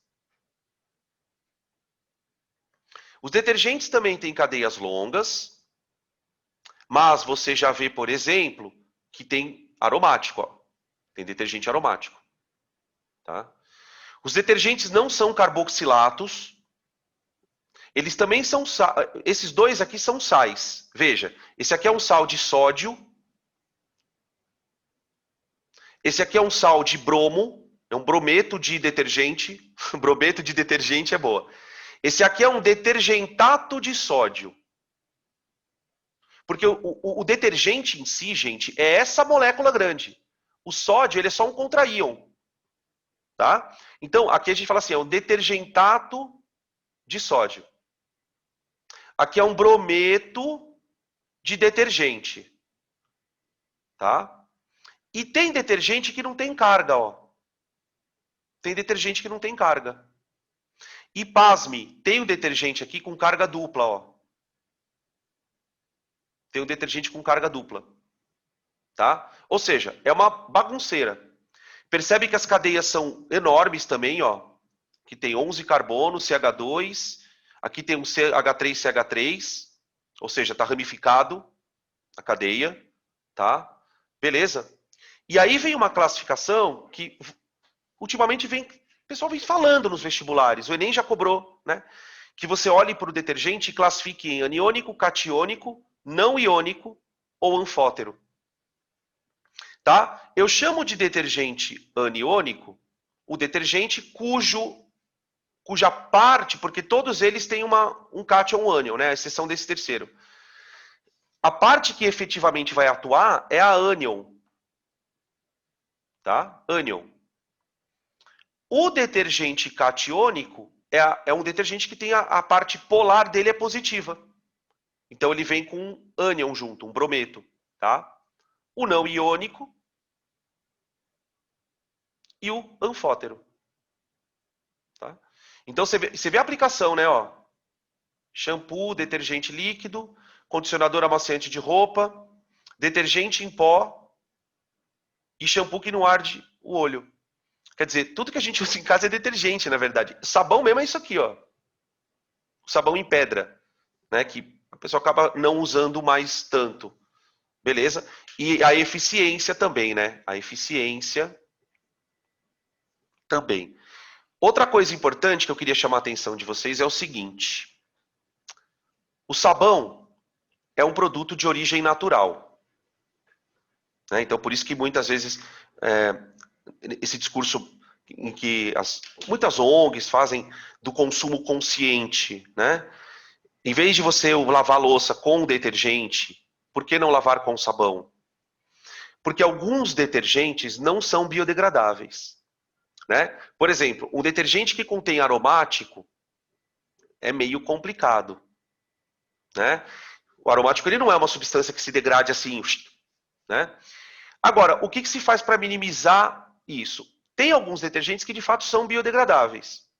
Os detergentes também têm cadeias longas, mas você já vê, por exemplo, que tem aromático. Ó. Tem detergente aromático. Tá? Os detergentes não são carboxilatos. Eles também são... Esses dois aqui são sais. Veja, esse aqui é um sal de sódio. Esse aqui é um sal de bromo. É um brometo de detergente. Brometo de detergente é boa. Esse aqui é um detergentato de sódio. Porque o detergente em si, gente, é essa molécula grande. O sódio, ele é só um contraíon. Tá? Então, aqui a gente fala assim, é um detergentato de sódio. Aqui é um brometo de detergente. Tá? E tem detergente que não tem carga, ó. Tem detergente que não tem carga. E pasme, tem um detergente aqui com carga dupla, ó. Tem um detergente com carga dupla. Tá? Ou seja, é uma bagunceira. Percebe que as cadeias são enormes também, ó. Aqui tem 11 carbono, CH2. Aqui tem um CH3, CH3. Ou seja, está ramificado a cadeia. Tá? Beleza? E aí vem uma classificação que ultimamente o pessoal vem falando nos vestibulares. O Enem já cobrou, né? Que você olhe para o detergente e classifique em aniônico, catiônico, não iônico ou anfótero. Tá? Eu chamo de detergente aniônico o detergente cuja parte, porque todos eles têm um cation ânion, né? A exceção desse terceiro. A parte que efetivamente vai atuar é a ânion. Tá? Ânion. O detergente catiônico é um detergente que tem a parte polar dele é positiva. Então ele vem com um ânion junto, um brometo. Tá? O não iônico e o anfótero. Tá? Então você vê a aplicação, né? Ó. Shampoo, detergente líquido, condicionador amaciante de roupa, detergente em pó e shampoo que não arde o olho. Quer dizer, tudo que a gente usa em casa é detergente, na verdade. Sabão mesmo é isso aqui, ó. O sabão em pedra, né? Que a pessoa acaba não usando mais tanto. Beleza? E a eficiência também, né? A eficiência também. Outra coisa importante que eu queria chamar a atenção de vocês é o seguinte. O sabão é um produto de origem natural. Né? Então, por isso que muitas vezes esse discurso em que muitas ONGs fazem do consumo consciente, né? Em vez de você lavar a louça com detergente, por que não lavar com sabão? Porque alguns detergentes não são biodegradáveis. Né? Por exemplo, um detergente que contém aromático é meio complicado. Né? O aromático ele não é uma substância que se degrade assim. Né? Agora, o que se faz para minimizar isso? Tem alguns detergentes que de fato são biodegradáveis.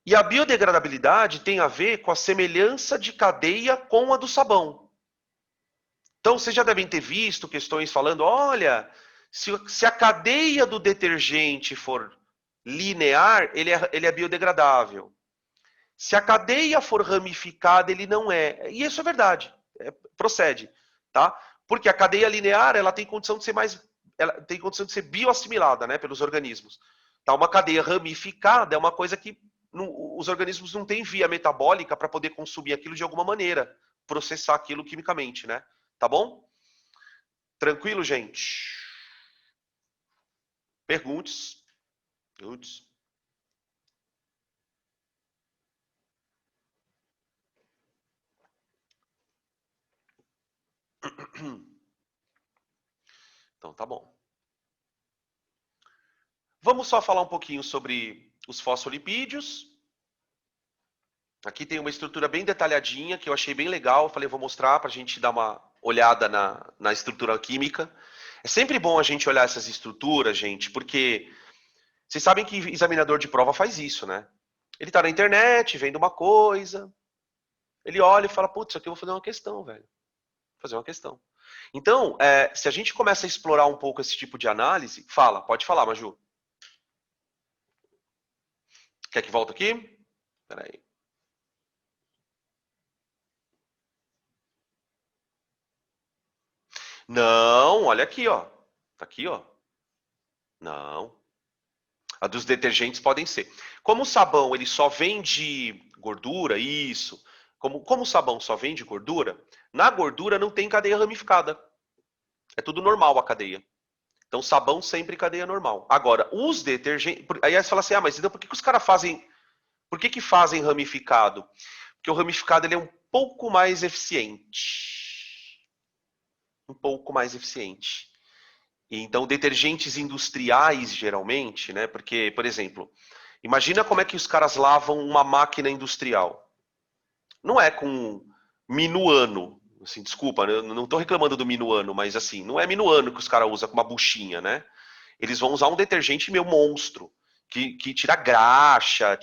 E a biodegradabilidade tem a ver com a semelhança de cadeia com a do sabão. Então, vocês já devem ter visto questões falando, olha, se a cadeia do detergente for linear, ele é biodegradável. Se a cadeia for ramificada, ele não é. E isso é verdade, procede. Tá? Porque a cadeia linear ela tem condição de ser ela tem condição de ser bioassimilada, né, pelos organismos. Tá? Uma cadeia ramificada é uma coisa que os organismos não têm via metabólica para poder consumir aquilo de alguma maneira, processar aquilo quimicamente, né? Tá bom? Tranquilo, gente? Perguntas? Perguntas? Então tá bom. Vamos só falar um pouquinho sobre os fosfolipídios. Aqui tem uma estrutura bem detalhadinha, que eu achei bem legal. Eu falei, vou mostrar para a gente dar uma olhada na estrutura química. É sempre bom a gente olhar essas estruturas, gente, porque vocês sabem que examinador de prova faz isso, né? Ele tá na internet, vendo uma coisa, ele olha e fala, putz, isso aqui eu vou fazer uma questão, velho. Vou fazer uma questão. Então, se a gente começa a explorar um pouco esse tipo de análise, pode falar, Maju. Quer que volte aqui? Espera aí. Não, olha aqui, ó. Tá aqui, ó. Não. A dos detergentes podem ser. Como o sabão ele só vende gordura, isso. Como o sabão só vende gordura, na gordura não tem cadeia ramificada. É tudo normal a cadeia. Então, sabão sempre cadeia normal. Agora, os detergentes. Aí você fala assim: ah, mas então por que os caras fazem. Por que fazem ramificado? Porque o ramificado ele é um pouco mais eficiente. Um pouco mais eficiente. E então, detergentes industriais, geralmente, né? Porque, por exemplo, imagina como é que os caras lavam uma máquina industrial. Não é com minuano. Assim, desculpa, eu não estou reclamando do minuano, mas assim, não é minuano que os caras usam com uma buchinha, né? Eles vão usar um detergente meio monstro, que tira graxa,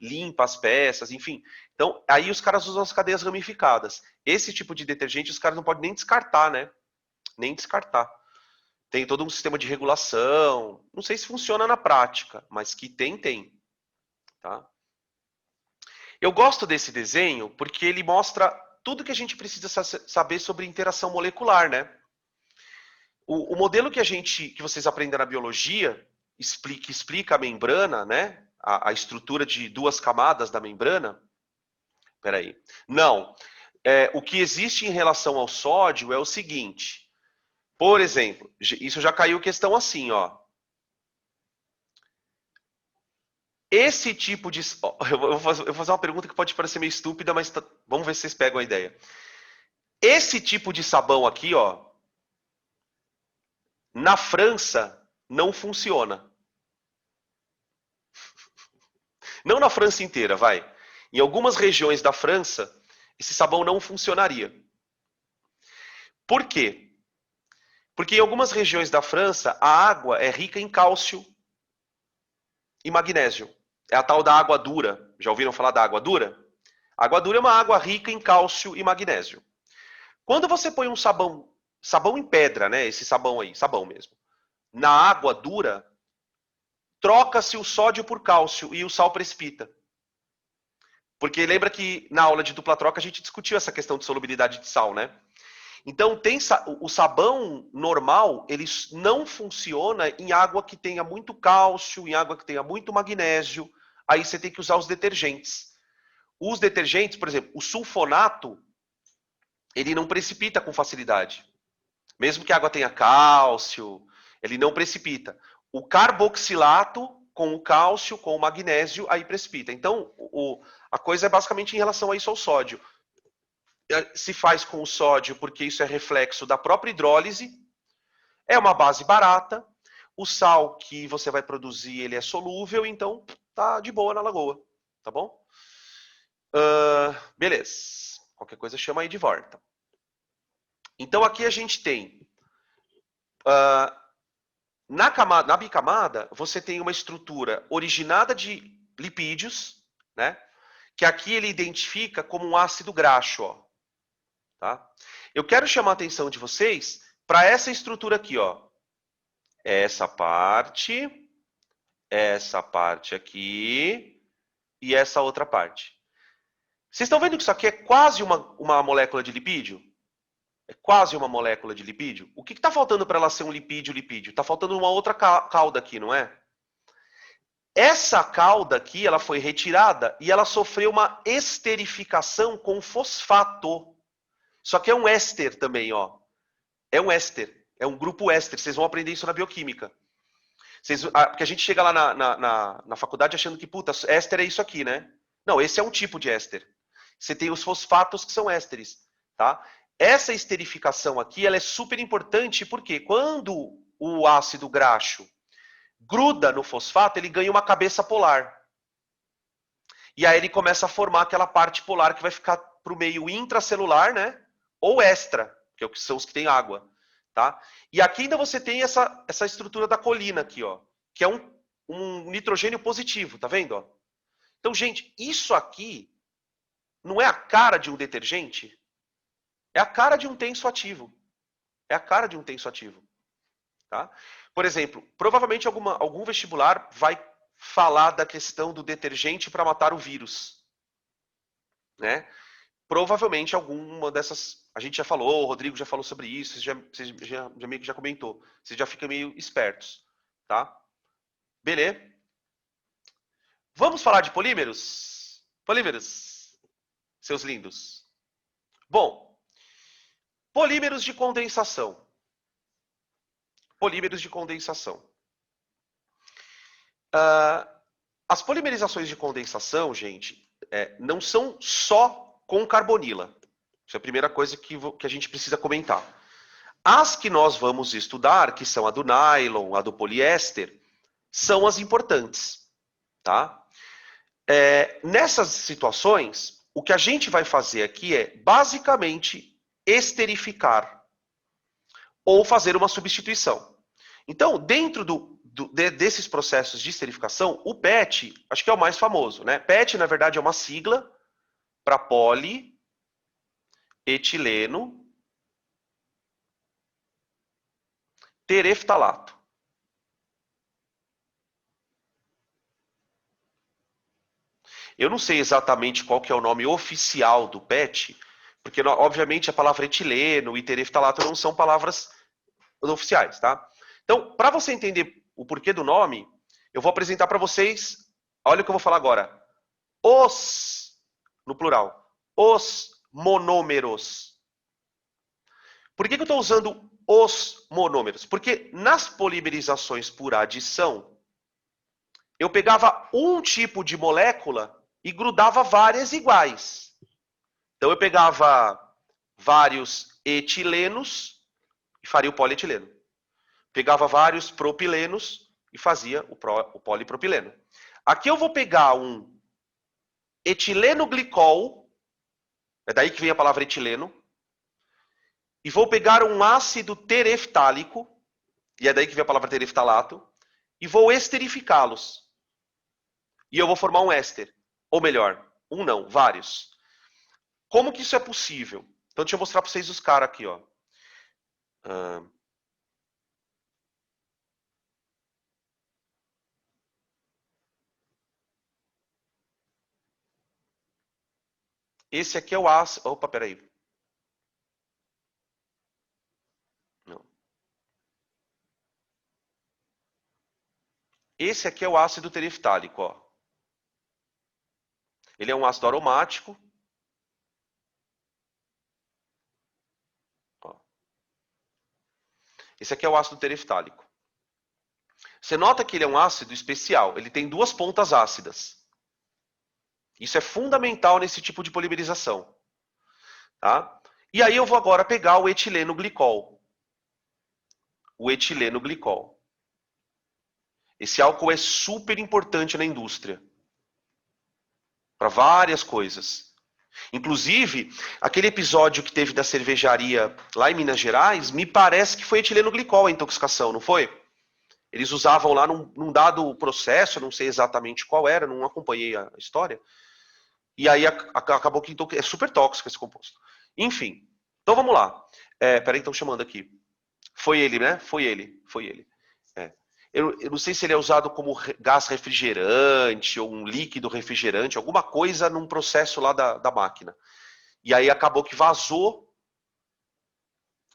limpa as peças, enfim. Então, aí os caras usam as cadeias ramificadas. Esse tipo de detergente os caras não podem nem descartar, né? Nem descartar. Tem todo um sistema de regulação. Não sei se funciona na prática, mas que tem. Tá? Eu gosto desse desenho porque ele mostra tudo que a gente precisa saber sobre interação molecular, né? O modelo que vocês aprendem na biologia explica a membrana, né? A estrutura de duas camadas da membrana. Peraí. Não. O que existe em relação ao sódio é o seguinte. Por exemplo, isso já caiu questão assim, ó. Esse tipo de... Eu vou fazer uma pergunta que pode parecer meio estúpida, mas vamos ver se vocês pegam a ideia. Esse tipo de sabão aqui, ó, na França não funciona. Não na França inteira, vai. Em algumas regiões da França, esse sabão não funcionaria. Por quê? Porque em algumas regiões da França, a água é rica em cálcio e magnésio. É a tal da água dura. Já ouviram falar da água dura? A água dura é uma água rica em cálcio e magnésio. Quando você põe um sabão em pedra, né? Esse sabão aí, sabão mesmo, na água dura, troca-se o sódio por cálcio e o sal precipita. Porque lembra que na aula de dupla troca a gente discutiu essa questão de solubilidade de sal, né? Então o sabão normal, ele não funciona em água que tenha muito cálcio, em água que tenha muito magnésio. Aí você tem que usar os detergentes. Os detergentes, por exemplo, o sulfonato, ele não precipita com facilidade. Mesmo que a água tenha cálcio, ele não precipita. O carboxilato com o cálcio, com o magnésio, aí precipita. Então, a coisa é basicamente em relação a isso ao sódio. Se faz com o sódio porque isso é reflexo da própria hidrólise. É uma base barata. O sal que você vai produzir, ele é solúvel, então tá de boa na lagoa. Tá bom? Beleza. Qualquer coisa chama aí de volta. Então aqui a gente tem... na bicamada, você tem uma estrutura originada de lipídios, né? Que aqui ele identifica como um ácido graxo, ó. Tá? Eu quero chamar a atenção de vocês para essa estrutura aqui, ó. Essa parte aqui e essa outra parte. Vocês estão vendo que isso aqui é quase uma molécula de lipídio? É quase uma molécula de lipídio? O que está faltando para ela ser um lipídio? Está faltando uma outra cauda aqui, não é? Essa cauda aqui, ela foi retirada e ela sofreu uma esterificação com fosfato. Só que é um éster também, ó. É um éster. É um grupo éster. Vocês vão aprender isso na bioquímica. Porque a gente chega lá na faculdade achando que, puta, éster é isso aqui, né? Não, esse é um tipo de éster. Você tem os fosfatos que são ésteres, tá? Essa esterificação aqui, ela é super importante porque quando o ácido graxo gruda no fosfato, ele ganha uma cabeça polar. E aí ele começa a formar aquela parte polar que vai ficar para o meio intracelular, né? Ou extra, que são os que têm água, tá? E aqui ainda você tem essa estrutura da colina aqui, ó, que é um nitrogênio positivo, tá vendo? Ó? Então, gente, isso aqui não é a cara de um detergente? É a cara de um tensoativo. É a cara de um tensoativo. Tá? Por exemplo, provavelmente algum vestibular vai falar da questão do detergente para matar o vírus. Né? Provavelmente alguma dessas. A gente já falou, o Rodrigo já falou sobre isso, você meio que já comentou. Vocês já ficam meio espertos. Tá? Beleza? Vamos falar de polímeros? Polímeros, seus lindos. Bom, polímeros de condensação. Polímeros de condensação. As polimerizações de condensação, gente, não são só com carbonila. Isso é a primeira coisa que a gente precisa comentar. As que nós vamos estudar, que são a do nylon, a do poliéster, são as importantes. Tá? Nessas situações, o que a gente vai fazer aqui é, basicamente, esterificar ou fazer uma substituição. Então, dentro desses processos de esterificação, o PET, acho que é o mais famoso, né? PET, na verdade, é uma sigla para polietileno tereftalato. Eu não sei exatamente qual que é o nome oficial do PET, porque, obviamente, a palavra etileno e tereftalato não são palavras oficiais, tá? Então, para você entender o porquê do nome, eu vou apresentar para vocês, olha o que eu vou falar agora. No plural, os monômeros. Por que eu estou usando os monômeros? Porque nas polimerizações por adição, eu pegava um tipo de molécula e grudava várias iguais. Então eu pegava vários etilenos e faria o polietileno. Pegava vários propilenos e fazia o polipropileno. Aqui eu vou pegar um etileno glicol, é daí que vem a palavra etileno, e vou pegar um ácido tereftálico, e é daí que vem a palavra tereftalato, e vou esterificá-los. E eu vou formar um éster. Ou melhor, um não, vários. Como que isso é possível? Então deixa eu mostrar para vocês os caras aqui, ó. Esse aqui é o ácido. Opa, peraí. Não. Esse aqui é o ácido tereftálico, ó. Ele é um ácido aromático. Ó. Esse aqui é o ácido tereftálico. Você nota que ele é um ácido especial. Ele tem duas pontas ácidas. Isso é fundamental nesse tipo de polimerização. Tá? E aí eu vou agora pegar o etileno glicol. O etileno glicol. Esse álcool é super importante na indústria. Para várias coisas. Inclusive, aquele episódio que teve da cervejaria lá em Minas Gerais, me parece que foi etileno glicol a intoxicação, não foi? Eles usavam lá num dado processo, não sei exatamente qual era, não acompanhei a história. E aí acabou que é super tóxico esse composto. Enfim, então vamos lá. Peraí, estão chamando aqui. Foi ele, né? Foi ele. Eu não sei se ele é usado como gás refrigerante ou um líquido refrigerante, alguma coisa num processo lá da máquina. E aí acabou que vazou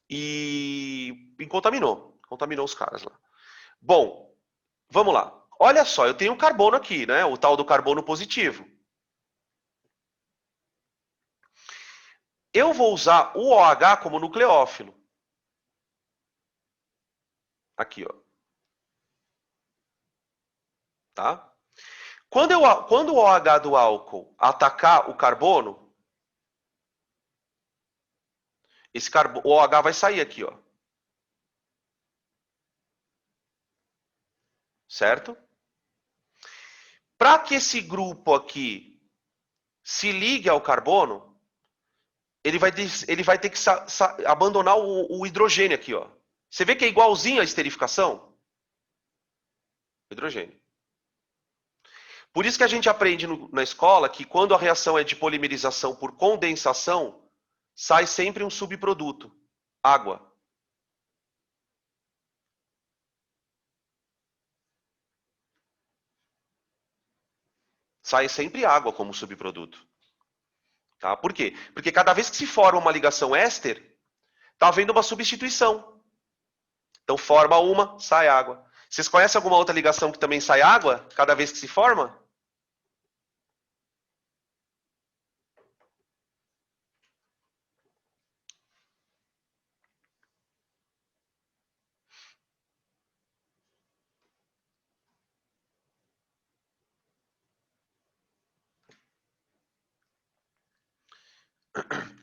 e contaminou. Contaminou os caras lá. Bom, vamos lá. Olha só, eu tenho um carbono aqui, né? O tal do carbono positivo. Eu vou usar o OH como nucleófilo. Aqui, ó. Tá? Quando o OH do álcool atacar o carbono, o OH vai sair aqui, ó. Certo? Para que esse grupo aqui se ligue ao carbono, ele vai ter que abandonar o hidrogênio aqui, ó. Você vê que é igualzinho a esterificação? Hidrogênio. Por isso que a gente aprende na escola que quando a reação é de polimerização por condensação, sai sempre um subproduto, água. Sai sempre água como subproduto. Tá? Por quê? Porque cada vez que se forma uma ligação éster, está havendo uma substituição. Então forma uma, sai água. Vocês conhecem alguma outra ligação que também sai água cada vez que se forma?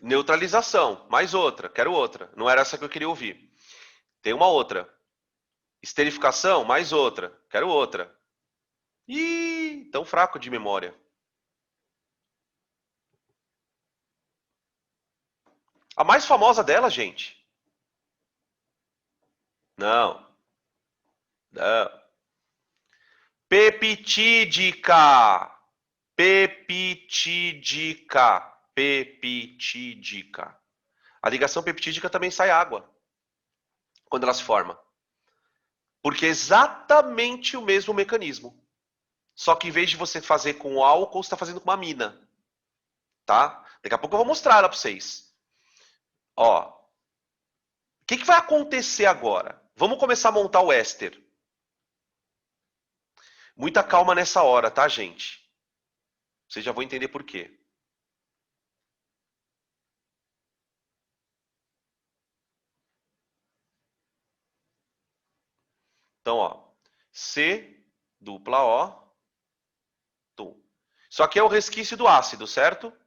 Neutralização, mais outra, quero outra. Não era essa que eu queria ouvir. Tem uma outra. Esterificação, mais outra, quero outra. Ih, tão fraco de memória. A mais famosa dela, gente. Não. Não. Peptídica. Peptídica. Peptídica. A ligação peptídica também sai água quando ela se forma. Porque é exatamente o mesmo mecanismo. Só que em vez de você fazer com o álcool, você está fazendo com uma amina. Tá? Daqui a pouco eu vou mostrar ela para vocês. Ó. O que vai acontecer agora? Vamos começar a montar o éster. Muita calma nessa hora, tá, gente? Vocês já vão entender por quê. Então, ó, C dupla O, tum. Isso aqui é o resquício do ácido, certo?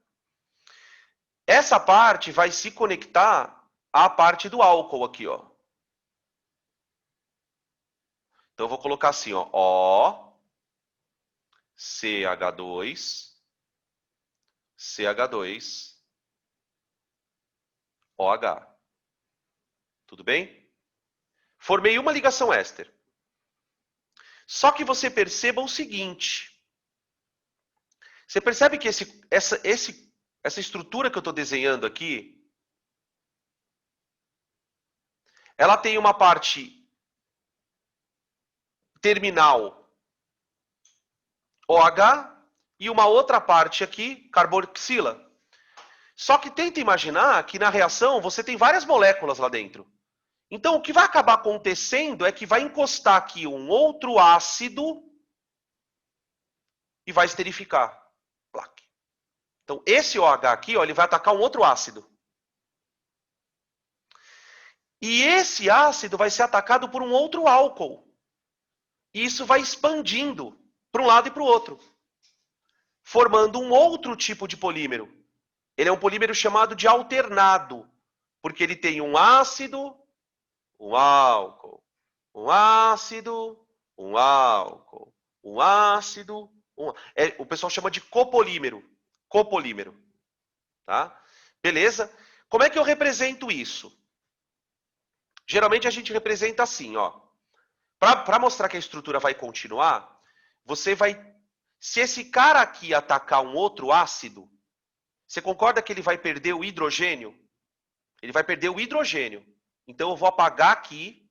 Essa parte vai se conectar à parte do álcool aqui, ó. Então, eu vou colocar assim, ó, O, CH2, CH2, OH. Tudo bem? Formei uma ligação éster. Só que você perceba o seguinte. Você percebe que essa estrutura que eu estou desenhando aqui, ela tem uma parte terminal OH e uma outra parte aqui, carboxila. Só que tenta imaginar que na reação você tem várias moléculas lá dentro. Então, o que vai acabar acontecendo é que vai encostar aqui um outro ácido e vai esterificar. Então, esse OH aqui, ó, ele vai atacar um outro ácido. E esse ácido vai ser atacado por um outro álcool. E isso vai expandindo para um lado e para o outro, formando um outro tipo de polímero. Ele é um polímero chamado de alternado, porque ele tem um ácido, um álcool, um ácido, um álcool, um ácido. O pessoal chama de copolímero. Copolímero. Tá? Beleza? Como é que eu represento isso? Geralmente a gente representa assim, ó. Para mostrar que a estrutura vai continuar, você vai... Se esse cara aqui atacar um outro ácido, você concorda que ele vai perder o hidrogênio? Ele vai perder o hidrogênio. Então eu vou apagar aqui.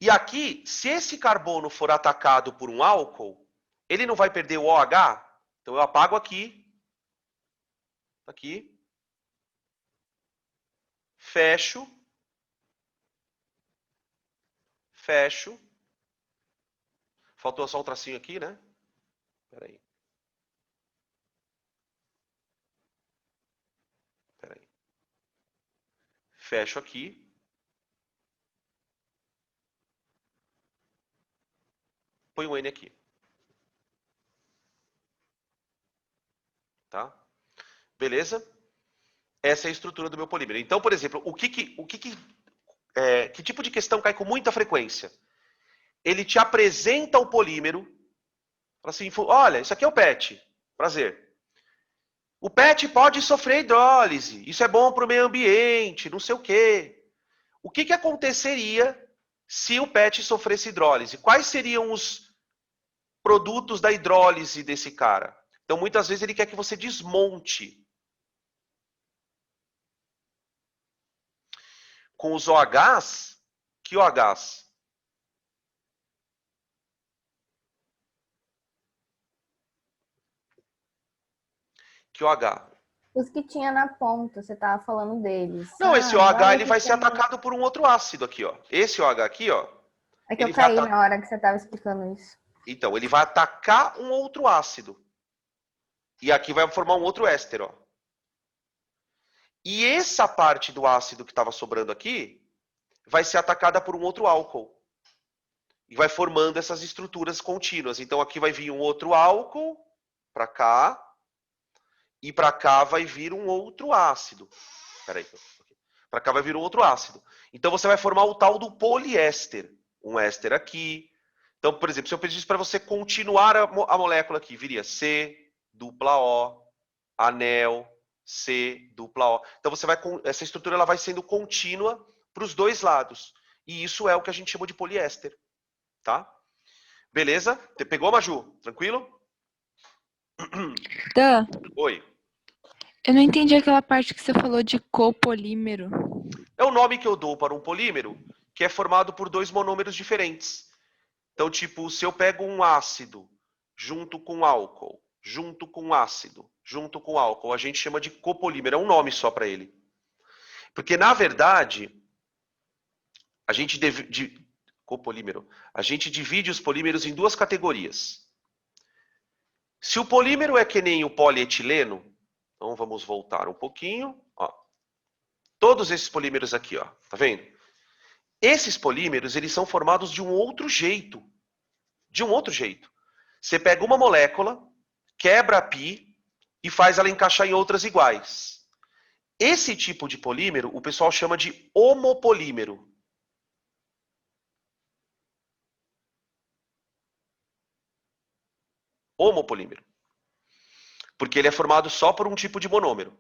E aqui, se esse carbono for atacado por um álcool, ele não vai perder o OH? Então eu apago aqui. Aqui. Fecho. Fecho. Faltou só um tracinho aqui, né? Espera aí. Espera aí. Fecho aqui. Põe o N aqui. Tá? Beleza? Essa é a estrutura do meu polímero. Então, por exemplo, que tipo de questão cai com muita frequência? Ele te apresenta o polímero Fala assim, olha, isso aqui é o PET. Prazer. O PET pode sofrer hidrólise. Isso é bom para o meio ambiente, não sei o quê. O que aconteceria se o PET sofresse hidrólise? Quais seriam os produtos da hidrólise desse cara? Então, muitas vezes, ele quer que você desmonte. Com os OHs, que OHs? Que OH? Os que tinha na ponta, você tava falando deles. Não, esse OH ele que vai ser tem... atacado por um outro ácido aqui, ó. Esse OH aqui, ó. É que eu caí na hora que você tava explicando isso. Então, ele vai atacar um outro ácido. E aqui vai formar um outro éster, ó. E essa parte do ácido que estava sobrando aqui vai ser atacada por um outro álcool. E vai formando essas estruturas contínuas. Então, aqui vai vir um outro álcool para cá. E para cá vai vir um outro ácido. Peraí. Para cá vai vir um outro ácido. Então, você vai formar o tal do poliéster. Um éster aqui. Então, por exemplo, se eu pedisse para você continuar a molécula aqui, viria C, dupla O, anel, C, dupla O. Então, você vai, essa estrutura ela vai sendo contínua para os dois lados. E isso é o que a gente chama de poliéster. Tá? Beleza? Pegou, Maju? Tranquilo? Dan, Oi. eu não entendi aquela parte que você falou de copolímero. É o nome que eu dou para um polímero que é formado por dois monômeros diferentes. Então, tipo, se eu pego um ácido junto com álcool, junto com ácido, junto com álcool, a gente chama de copolímero. É um nome só para ele. Porque, na verdade, a gente copolímero. A gente divide os polímeros em duas categorias. Se o polímero é que nem o polietileno, então vamos voltar um pouquinho. Ó. Todos esses polímeros aqui, ó, tá vendo? Esses polímeros, eles são formados de um outro jeito. De um outro jeito. Você pega uma molécula, quebra a pi e faz ela encaixar em outras iguais. Esse tipo de polímero, o pessoal chama de homopolímero. Homopolímero. Porque ele é formado só por um tipo de monômero.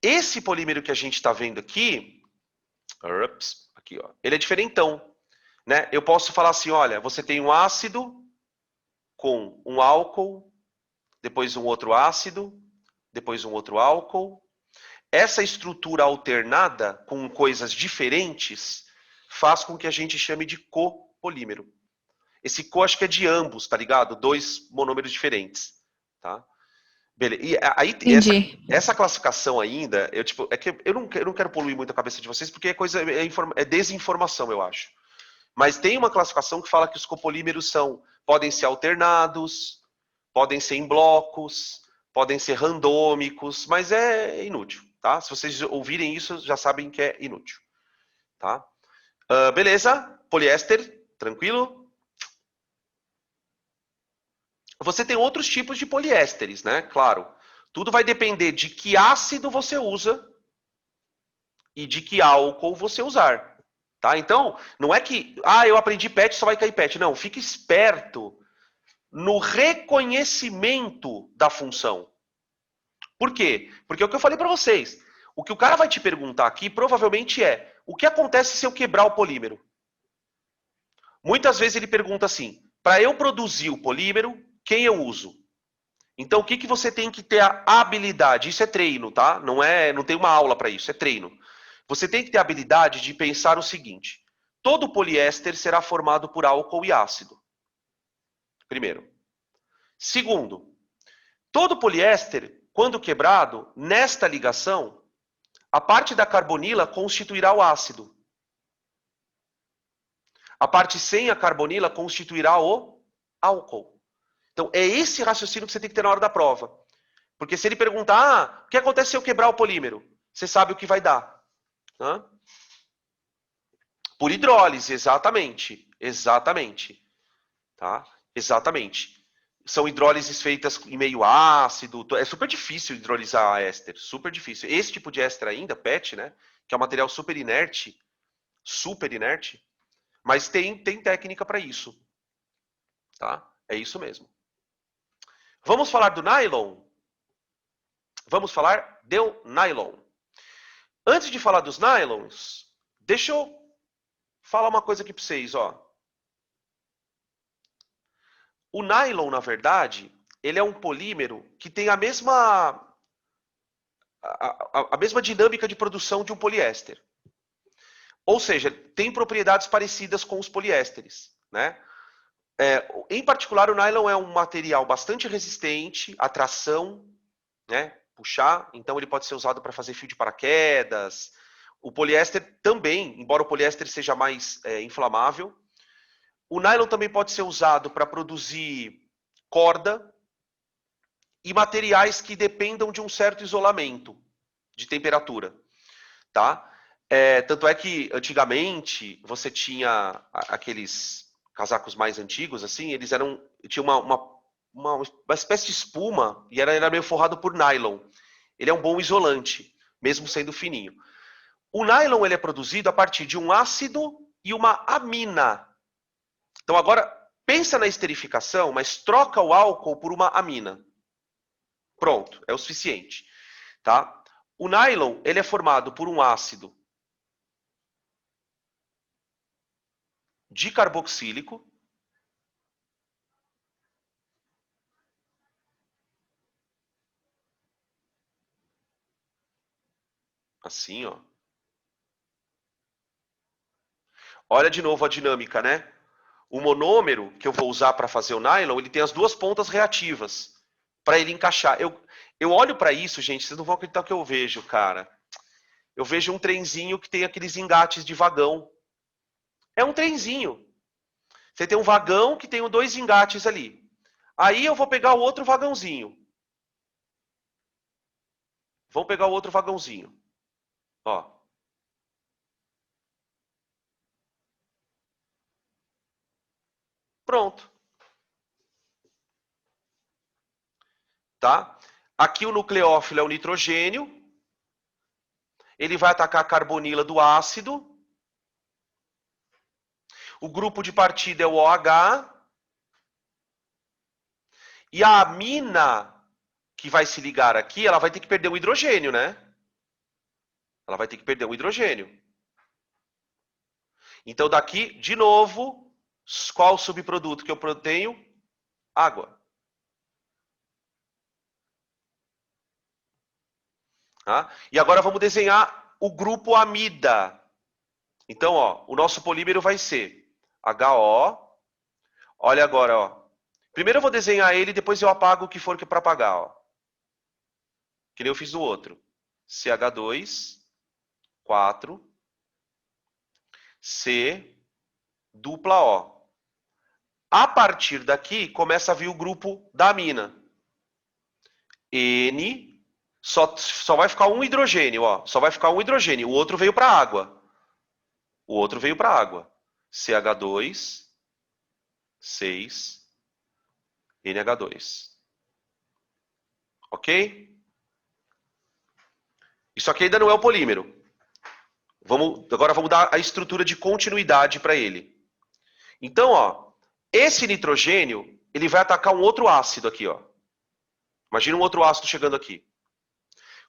Esse polímero que a gente está vendo aqui, aqui ó, ele é diferentão. Né? Eu posso falar assim, olha, você tem um ácido com um álcool, depois um outro ácido, depois um outro álcool. Essa estrutura alternada com coisas diferentes faz com que a gente chame de copolímero. Esse co acho que é de ambos, tá ligado? Dois monômeros diferentes, tá? Beleza. E aí essa classificação ainda, é que eu não quero poluir muito a cabeça de vocês porque é desinformação, eu acho. Mas tem uma classificação que fala que os copolímeros podem ser alternados, podem ser em blocos, podem ser randômicos, mas é inútil, tá? Se vocês ouvirem isso, já sabem que é inútil, tá? Beleza? Poliéster, tranquilo? Você tem outros tipos de poliésteres, né? Claro. Tudo vai depender de que ácido você usa e de que álcool você usar. Tá? Então, não é que, eu aprendi PET, só vai cair PET. Não, fique esperto no reconhecimento da função. Por quê? Porque é o que eu falei para vocês. O que o cara vai te perguntar aqui provavelmente é: o que acontece se eu quebrar o polímero? Muitas vezes ele pergunta assim: para eu produzir o polímero, quem eu uso? Então, o que você tem que ter a habilidade? Isso é treino, tá? Não tem uma aula para isso, é treino. Você tem que ter a habilidade de pensar o seguinte: todo poliéster será formado por álcool e ácido. Primeiro. Segundo, todo poliéster, quando quebrado, nesta ligação, a parte da carbonila constituirá o ácido. A parte sem a carbonila constituirá o álcool. Então, é esse raciocínio que você tem que ter na hora da prova. Porque se ele perguntar, o que acontece se eu quebrar o polímero? Você sabe o que vai dar. Hã? Por hidrólise, exatamente. Exatamente. Tá? Exatamente. São hidrólises feitas em meio ácido. É super difícil hidrolisar éster. Super difícil. Esse tipo de éster ainda, PET, né? Que é um material super inerte. Super inerte. Mas tem técnica para isso. Tá? É isso mesmo. Vamos falar do nylon? Vamos falar do nylon. Antes de falar dos nylons, deixa eu falar uma coisa aqui para vocês, ó. O nylon, na verdade, ele é um polímero que tem a mesma dinâmica de produção de um poliéster. Ou seja, tem propriedades parecidas com os poliésteres, né? Em particular, o nylon é um material bastante resistente à tração, né? Puxar, então ele pode ser usado para fazer fio de paraquedas. O poliéster também, embora o poliéster seja mais inflamável. O nylon também pode ser usado para produzir corda e materiais que dependam de um certo isolamento de temperatura, tá? Tanto é que antigamente você tinha aqueles casacos mais antigos, assim, eles tinham uma espécie de espuma e era meio forrado por nylon. Ele é um bom isolante, mesmo sendo fininho. O nylon ele é produzido a partir de um ácido e uma amina. Então agora, pensa na esterificação, mas troca o álcool por uma amina. Pronto, é o suficiente. Tá? O nylon ele é formado por um ácido dicarboxílico, assim, ó. Olha de novo a dinâmica, né? O monômero que eu vou usar para fazer o nylon, ele tem as duas pontas reativas para ele encaixar. Eu olho para isso, gente, vocês não vão acreditar o que eu vejo, cara. Eu vejo um trenzinho que tem aqueles engates de vagão. É um trenzinho. Você tem um vagão que tem dois engates ali. Aí eu vou pegar o outro vagãozinho. Vamos pegar o outro vagãozinho. Ó. Pronto. Tá? Aqui o nucleófilo é o nitrogênio. Ele vai atacar a carbonila do ácido. O grupo de partida é o OH. E a amina que vai se ligar aqui, ela vai ter que perder o hidrogênio, né? Ela vai ter que perder o hidrogênio. Então daqui, de novo, qual o subproduto que eu tenho? Água. Tá? E agora vamos desenhar o grupo amida. Então, ó, o nosso polímero vai ser HO. Olha agora, ó. Primeiro eu vou desenhar ele, depois eu apago o que for para apagar, ó. Que nem eu fiz no outro. CH2, 4, C, dupla O. A partir daqui, começa a vir o grupo da amina. N, só vai ficar um hidrogênio, ó. Só vai ficar um hidrogênio. O outro veio para a água. O outro veio para a água. CH2, 6, NH2. Ok? Isso aqui ainda não é o polímero. Agora vamos dar a estrutura de continuidade para ele. Então, ó, esse nitrogênio, ele vai atacar um outro ácido aqui, ó. Imagina um outro ácido chegando aqui.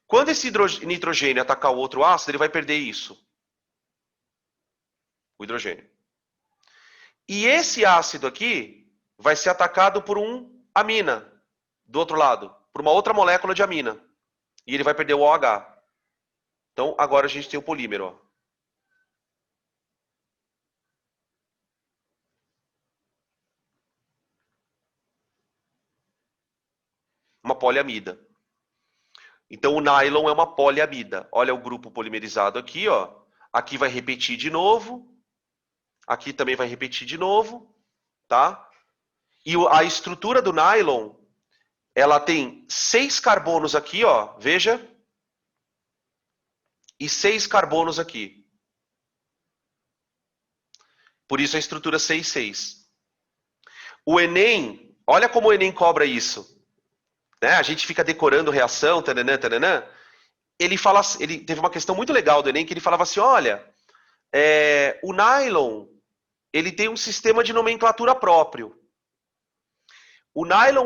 Quando esse nitrogênio atacar o outro ácido, ele vai perder isso. O hidrogênio. E esse ácido aqui vai ser atacado por um amina, do outro lado, por uma outra molécula de amina. E ele vai perder o OH. Então, agora a gente tem o polímero, ó. Uma poliamida. Então, o nylon é uma poliamida. Olha o grupo polimerizado aqui, ó. Aqui vai repetir de novo. Aqui também vai repetir de novo, tá? E a estrutura do nylon, ela tem 6 carbonos aqui, ó, veja. E 6 carbonos aqui. Por isso a estrutura 6,6. O Enem, olha como o Enem cobra isso. Né? A gente fica decorando reação, tananã, tananã. Ele teve uma questão muito legal do Enem, que ele falava assim, olha, o nylon, ele tem um sistema de nomenclatura próprio. O nylon,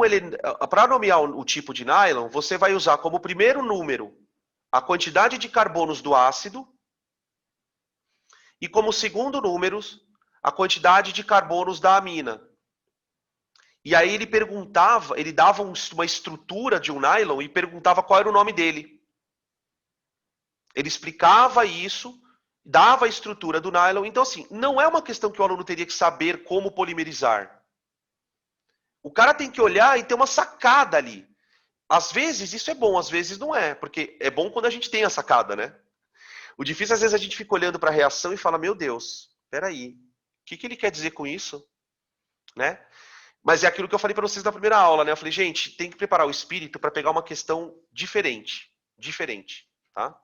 para nomear o tipo de nylon, você vai usar como primeiro número a quantidade de carbonos do ácido e como segundo número a quantidade de carbonos da amina. E aí ele perguntava, ele dava uma estrutura de um nylon e perguntava qual era o nome dele. Ele explicava isso, dava a estrutura do nylon. Então, assim, não é uma questão que o aluno teria que saber como polimerizar. O cara tem que olhar e ter uma sacada ali. Às vezes isso é bom, às vezes não é. Porque é bom quando a gente tem a sacada, né? O difícil, às vezes, a gente fica olhando para a reação e fala, meu Deus, peraí, o que ele quer dizer com isso? Né? Mas é aquilo que eu falei para vocês na primeira aula, né? Eu falei, gente, tem que preparar o espírito para pegar uma questão diferente. Diferente, tá?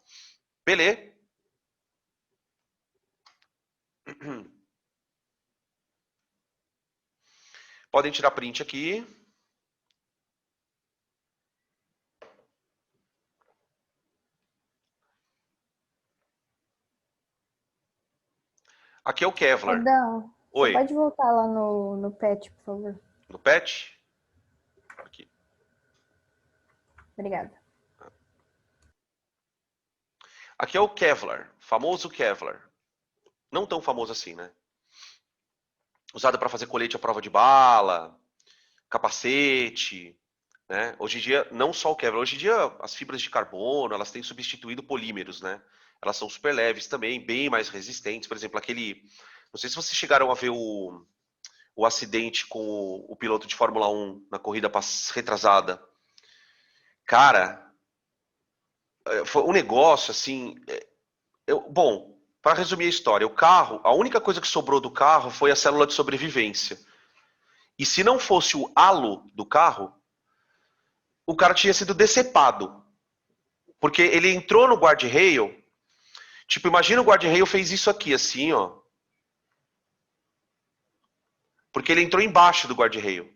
Beleza? Podem tirar print aqui. Aqui é o Kevlar. Adão, Oi. você pode voltar lá no PET, por favor? No PET? Aqui. Obrigada. Aqui é o Kevlar, famoso Kevlar. Não tão famoso assim, né? Usado para fazer colete à prova de bala, capacete, né? Hoje em dia, não só o Kevlar, hoje em dia as fibras de carbono, elas têm substituído polímeros, né? Elas são super leves também, bem mais resistentes. Por exemplo, não sei se vocês chegaram a ver o acidente com o piloto de Fórmula 1 na corrida retrasada. Cara, foi um negócio assim. Bom, para resumir a história, o carro, a única coisa que sobrou do carro foi a célula de sobrevivência. E se não fosse o halo do carro, o cara tinha sido decepado. Porque ele entrou no guardrail. Tipo, imagina o guardrail fez isso aqui, assim, ó. Porque ele entrou embaixo do guardrail.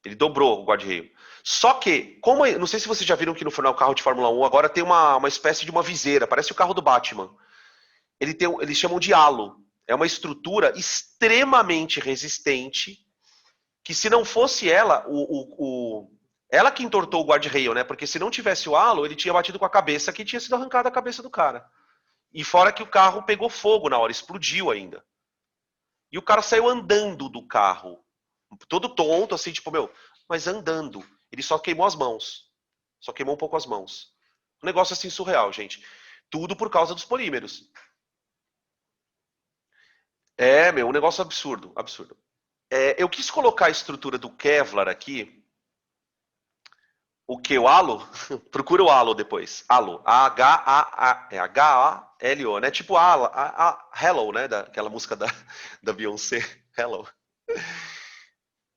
Ele dobrou o guardrail. Só que, não sei se vocês já viram que no carro de Fórmula 1 agora tem uma espécie de uma viseira, parece o carro do Batman. Eles chamam de halo. É uma estrutura extremamente resistente, que se não fosse ela, ela que entortou o guardrail, né? Porque se não tivesse o halo, ele tinha batido com a cabeça, que tinha sido arrancada a cabeça do cara. E fora que o carro pegou fogo na hora, explodiu ainda. E o cara saiu andando do carro. Todo tonto, assim, tipo, mas andando. Ele só queimou as mãos. Só queimou um pouco as mãos. Um negócio assim surreal, gente. Tudo por causa dos polímeros. Um negócio absurdo, absurdo. Eu quis colocar a estrutura do Kevlar aqui. O que? O halo? Procura o halo depois. Halo. H-A-L-O, né? Tipo Hello, né? Aquela música da Beyoncé. Hello.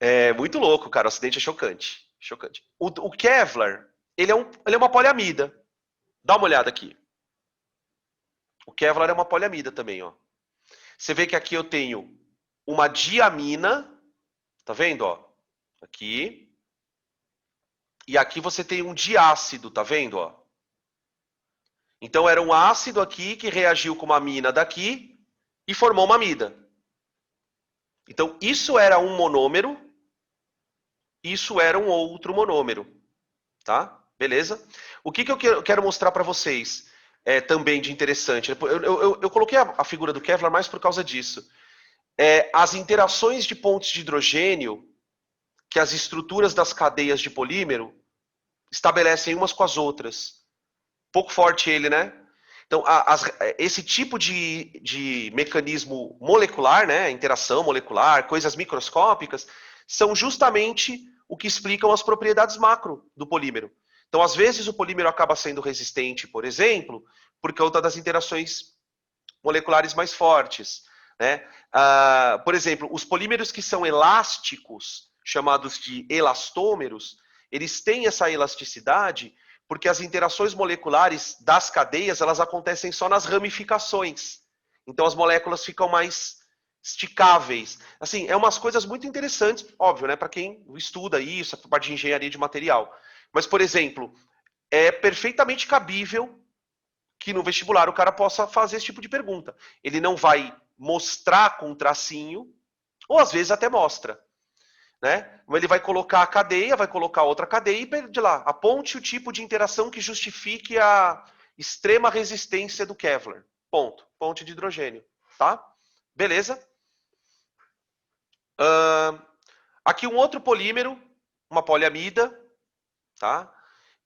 É muito louco, cara. O acidente é chocante. Chocante. O Kevlar, ele é uma poliamida. Dá uma olhada aqui. O Kevlar é uma poliamida também, ó. Você vê que aqui eu tenho uma diamina. Tá vendo, ó? Aqui. E aqui você tem um diácido, tá vendo, ó? Então era um ácido aqui que reagiu com uma amina daqui e formou uma amida. Então isso era um monômero, isso era um outro monômero, tá? Beleza? O que eu quero mostrar para vocês também de interessante? Eu coloquei a figura do Kevlar mais por causa disso. As interações de pontos de hidrogênio que as estruturas das cadeias de polímero estabelecem umas com as outras. Pouco forte ele, né? Então, esse tipo de mecanismo molecular, né, interação molecular, coisas microscópicas, são justamente o que explicam as propriedades macro do polímero. Então, às vezes, o polímero acaba sendo resistente, por exemplo, por conta das interações moleculares mais fortes, né? Por exemplo, os polímeros que são elásticos, chamados de elastômeros, eles têm essa elasticidade porque as interações moleculares das cadeias, elas acontecem só nas ramificações. Então as moléculas ficam mais esticáveis. Assim, é umas coisas muito interessantes, óbvio, né, para quem estuda isso, a parte de engenharia de material. Mas, por exemplo, é perfeitamente cabível que no vestibular o cara possa fazer esse tipo de pergunta. Ele não vai mostrar com um tracinho, ou às vezes até mostra. né? Ele vai colocar a cadeia, vai colocar outra cadeia e pede lá, aponte o tipo de interação que justifique a extrema resistência do Kevlar. Ponto. Ponte de hidrogênio, tá? Beleza? Aqui um outro polímero, uma poliamida, tá?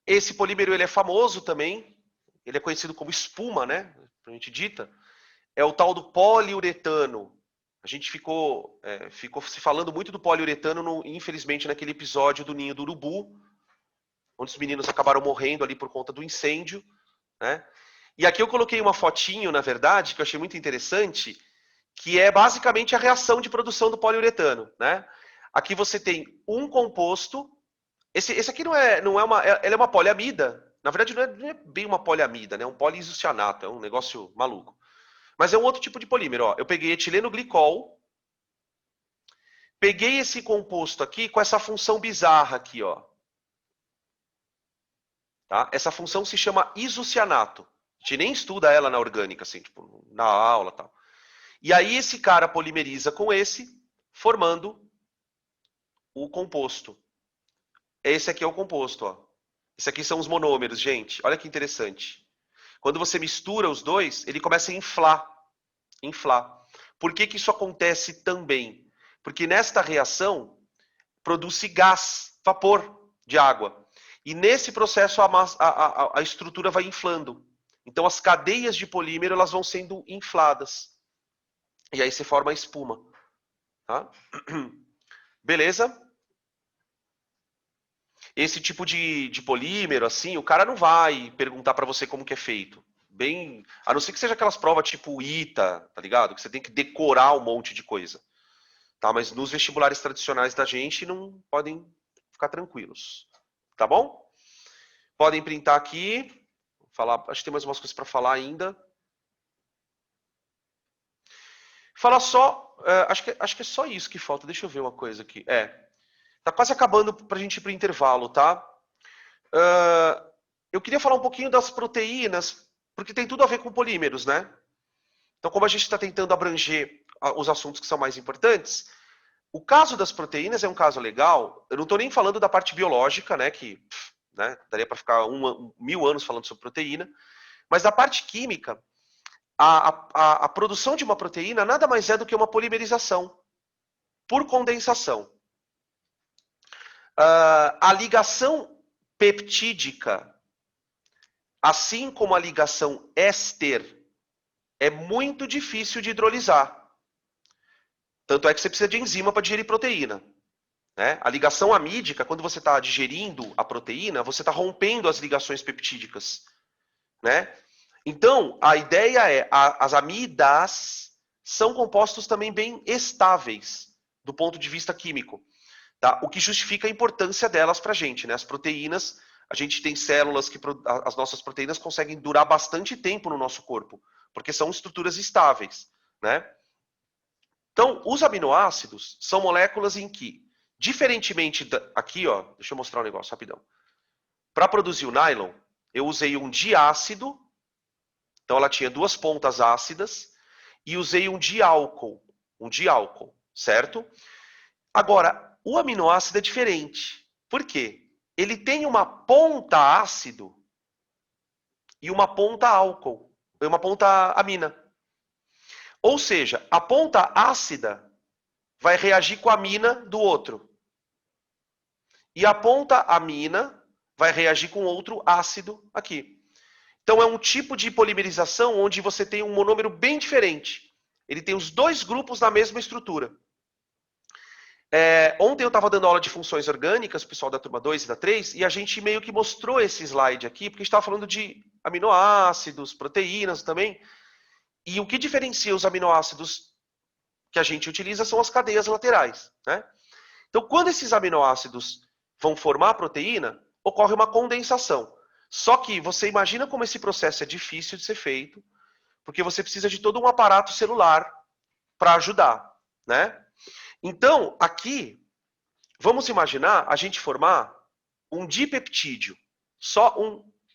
Esse polímero ele é famoso também, ele é conhecido como espuma, né? A gente dita. É o tal do poliuretano. A gente ficou se falando muito do poliuretano, infelizmente, naquele episódio do Ninho do Urubu, onde os meninos acabaram morrendo ali por conta do incêndio, né? E aqui eu coloquei uma fotinho, na verdade, que eu achei muito interessante, que é basicamente a reação de produção do poliuretano, né? Aqui você tem um composto. Esse aqui não é uma. Ele é uma poliamida. Na verdade, não é bem uma poliamida, né? É um poliisocianato, é um negócio maluco. Mas é um outro tipo de polímero. Ó. Eu peguei etileno glicol, peguei esse composto aqui com essa função bizarra aqui, ó. Tá? Essa função se chama isocianato. A gente nem estuda ela na orgânica, assim, tipo, na aula e tal. E aí esse cara polimeriza com esse, formando o composto. Esse aqui é o composto, ó. Esse aqui são os monômeros, gente. Olha que interessante. Quando você mistura os dois, ele começa a inflar. Por que isso acontece também? Porque nesta reação, produz-se gás, vapor de água. E nesse processo, a estrutura vai inflando. Então, as cadeias de polímero elas vão sendo infladas. E aí você forma a espuma. Tá? Beleza? Esse tipo de polímero, assim, o cara não vai perguntar para você como que é feito. Bem, a não ser que seja aquelas provas tipo ITA, tá ligado? Que você tem que decorar um monte de coisa. Tá? Mas nos vestibulares tradicionais da gente não podem ficar tranquilos. Tá bom? Podem printar aqui. Acho que tem mais umas coisas para falar ainda. Fala só, acho que é só isso que falta. Deixa eu ver uma coisa aqui. Tá quase acabando para a gente ir para o intervalo, tá? Eu queria falar um pouquinho das proteínas, porque tem tudo a ver com polímeros, né? Então, como a gente está tentando abranger os assuntos que são mais importantes, o caso das proteínas é um caso legal. Eu não estou nem falando da parte biológica, né? Que daria para ficar 1000 anos falando sobre proteína. Mas da parte química, a produção de uma proteína nada mais é do que uma polimerização por condensação. A ligação peptídica, assim como a ligação éster, é muito difícil de hidrolisar. Tanto é que você precisa de enzima para digerir proteína. Né? A ligação amídica, quando você está digerindo a proteína, você está rompendo as ligações peptídicas. Né? Então, a ideia é, as amidas são compostos também bem estáveis, do ponto de vista químico. Tá? O que justifica a importância delas para a gente. Né? As proteínas, a gente tem células que as nossas proteínas conseguem durar bastante tempo no nosso corpo, porque são estruturas estáveis. Né? Então, os aminoácidos são moléculas em que, diferentemente aqui, ó, deixa eu mostrar um negócio rapidão. Para produzir o nylon, eu usei um diácido, então ela tinha duas pontas ácidas, e usei um diálcool, certo? Agora, o aminoácido é diferente. Por quê? Ele tem uma ponta ácido e uma ponta álcool, uma ponta amina. Ou seja, a ponta ácida vai reagir com a amina do outro. E a ponta amina vai reagir com outro ácido aqui. Então é um tipo de polimerização onde você tem um monômero bem diferente. Ele tem os dois grupos na mesma estrutura. Ontem eu estava dando aula de funções orgânicas, o pessoal da turma 2 e da 3, e a gente meio que mostrou esse slide aqui, porque a gente estava falando de aminoácidos, proteínas também. E o que diferencia os aminoácidos que a gente utiliza são as cadeias laterais. Né? Então, quando esses aminoácidos vão formar a proteína, ocorre uma condensação. Só que você imagina como esse processo é difícil de ser feito, porque você precisa de todo um aparato celular para ajudar. Né? Então, aqui, vamos imaginar a gente formar um dipeptídeo, só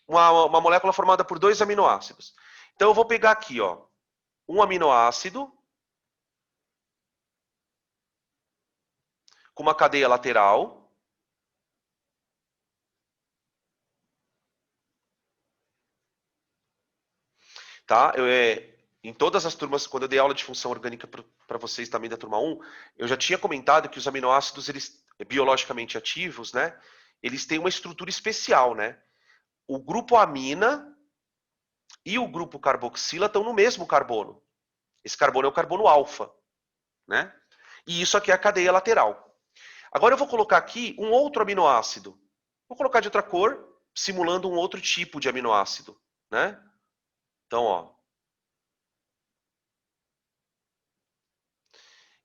uma molécula formada por 2 aminoácidos. Então, eu vou pegar aqui, ó, um aminoácido com uma cadeia lateral. Tá? Em todas as turmas, quando eu dei aula de função orgânica para vocês também da turma 1, eu já tinha comentado que os aminoácidos, eles biologicamente ativos, né? Eles têm uma estrutura especial, né? O grupo amina e o grupo carboxila estão no mesmo carbono. Esse carbono é o carbono alfa, né? E isso aqui é a cadeia lateral. Agora eu vou colocar aqui um outro aminoácido. Vou colocar de outra cor, simulando um outro tipo de aminoácido, né? Então, ó.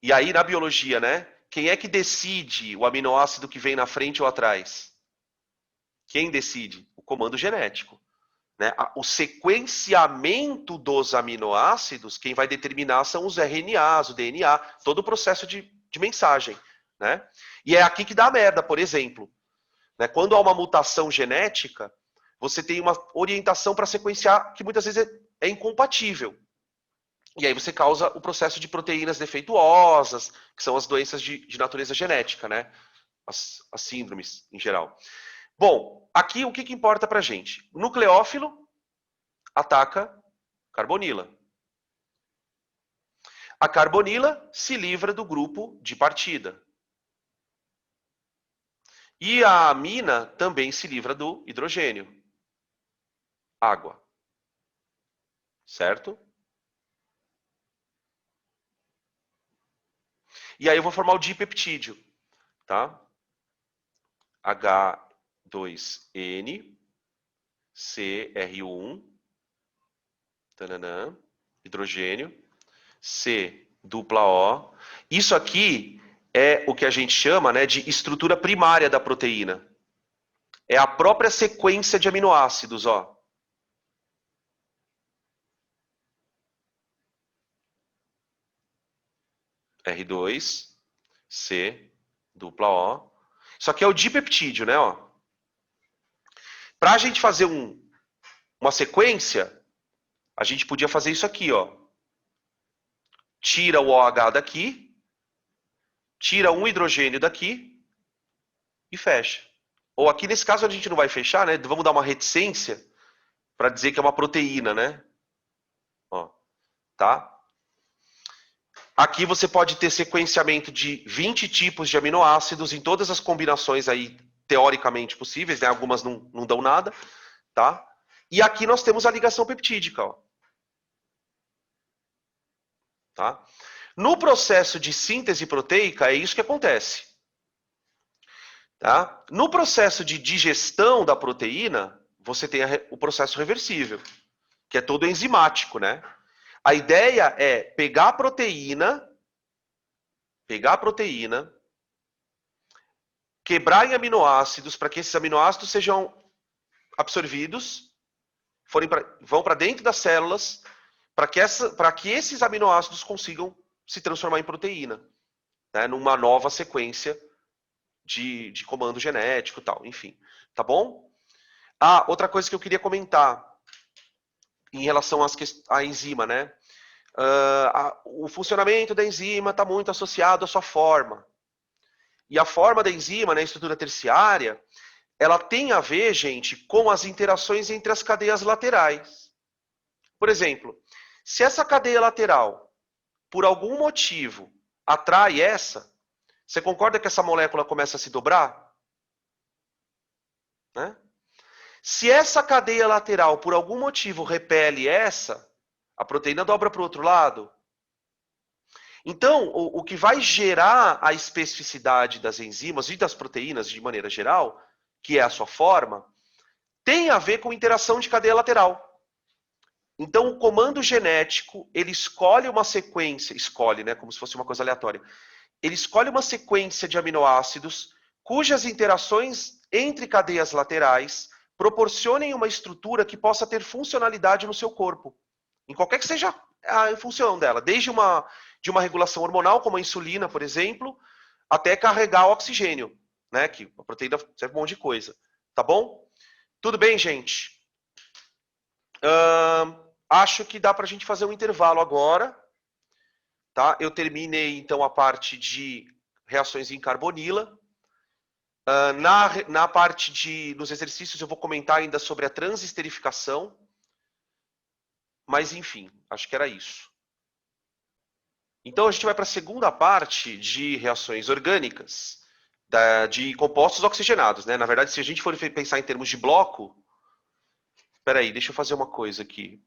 E aí, na biologia, né? Quem é que decide o aminoácido que vem na frente ou atrás? Quem decide? O comando genético. Né? O sequenciamento dos aminoácidos, quem vai determinar são os RNAs, o DNA, todo o processo de mensagem. Né? E é aqui que dá a merda, por exemplo. Né? Quando há uma mutação genética, você tem uma orientação para sequenciar que muitas vezes é incompatível. E aí você causa o processo de proteínas defeituosas, que são as doenças de natureza genética, né? As síndromes em geral. Bom, aqui o que importa pra gente? O nucleófilo ataca carbonila. A carbonila se livra do grupo de partida. E a amina também se livra do hidrogênio. Água. Certo? E aí eu vou formar o dipeptídeo, tá? H2N, CR1, tananã, hidrogênio, C dupla O. Isso aqui é o que a gente chama, né, de estrutura primária da proteína. É a própria sequência de aminoácidos, ó. R2, C, dupla O. Isso aqui é o dipeptídeo, né? Para a gente fazer uma sequência, a gente podia fazer isso aqui, ó. Tira o OH daqui, tira um hidrogênio daqui e fecha. Ou aqui nesse caso a gente não vai fechar, né? Vamos dar uma reticência para dizer que é uma proteína, né? Ó, tá? Aqui você pode ter sequenciamento de 20 tipos de aminoácidos em todas as combinações aí teoricamente possíveis, né? Algumas não dão nada, tá? E aqui nós temos a ligação peptídica, ó. Tá? No processo de síntese proteica, é isso que acontece. Tá? No processo de digestão da proteína, você tem o processo reversível, que é todo enzimático, né? A ideia é pegar a proteína, quebrar em aminoácidos para que esses aminoácidos sejam absorvidos, vão para dentro das células, para que esses aminoácidos consigam se transformar em proteína, né? Numa nova sequência de comando genético e tal, enfim. Tá bom? Ah, outra coisa que eu queria comentar em relação à enzima, né? O funcionamento da enzima está muito associado à sua forma. E a forma da enzima, na estrutura terciária, ela tem a ver, gente, com as interações entre as cadeias laterais. Por exemplo, se essa cadeia lateral, por algum motivo, atrai essa, você concorda que essa molécula começa a se dobrar? Né? Se essa cadeia lateral, por algum motivo, repele essa, a proteína dobra para o outro lado. Então, o que vai gerar a especificidade das enzimas e das proteínas, de maneira geral, que é a sua forma, tem a ver com interação de cadeia lateral. Então, o comando genético, ele escolhe uma sequência, né, como se fosse uma coisa aleatória. Ele escolhe uma sequência de aminoácidos cujas interações entre cadeias laterais proporcionem uma estrutura que possa ter funcionalidade no seu corpo, em qualquer que seja a função dela, desde de uma regulação hormonal, como a insulina, por exemplo, até carregar o oxigênio, né, que a proteína serve um monte de coisa. Tá bom? Tudo bem, gente? Acho que dá para a gente fazer um intervalo agora. Tá? Eu terminei, então, a parte de reações em carbonila. Na parte dos exercícios eu vou comentar ainda sobre a transesterificação, mas enfim, acho que era isso. Então a gente vai para a segunda parte de reações orgânicas, de compostos oxigenados, né? Na verdade, se a gente for pensar em termos de bloco, espera aí, deixa eu fazer uma coisa aqui.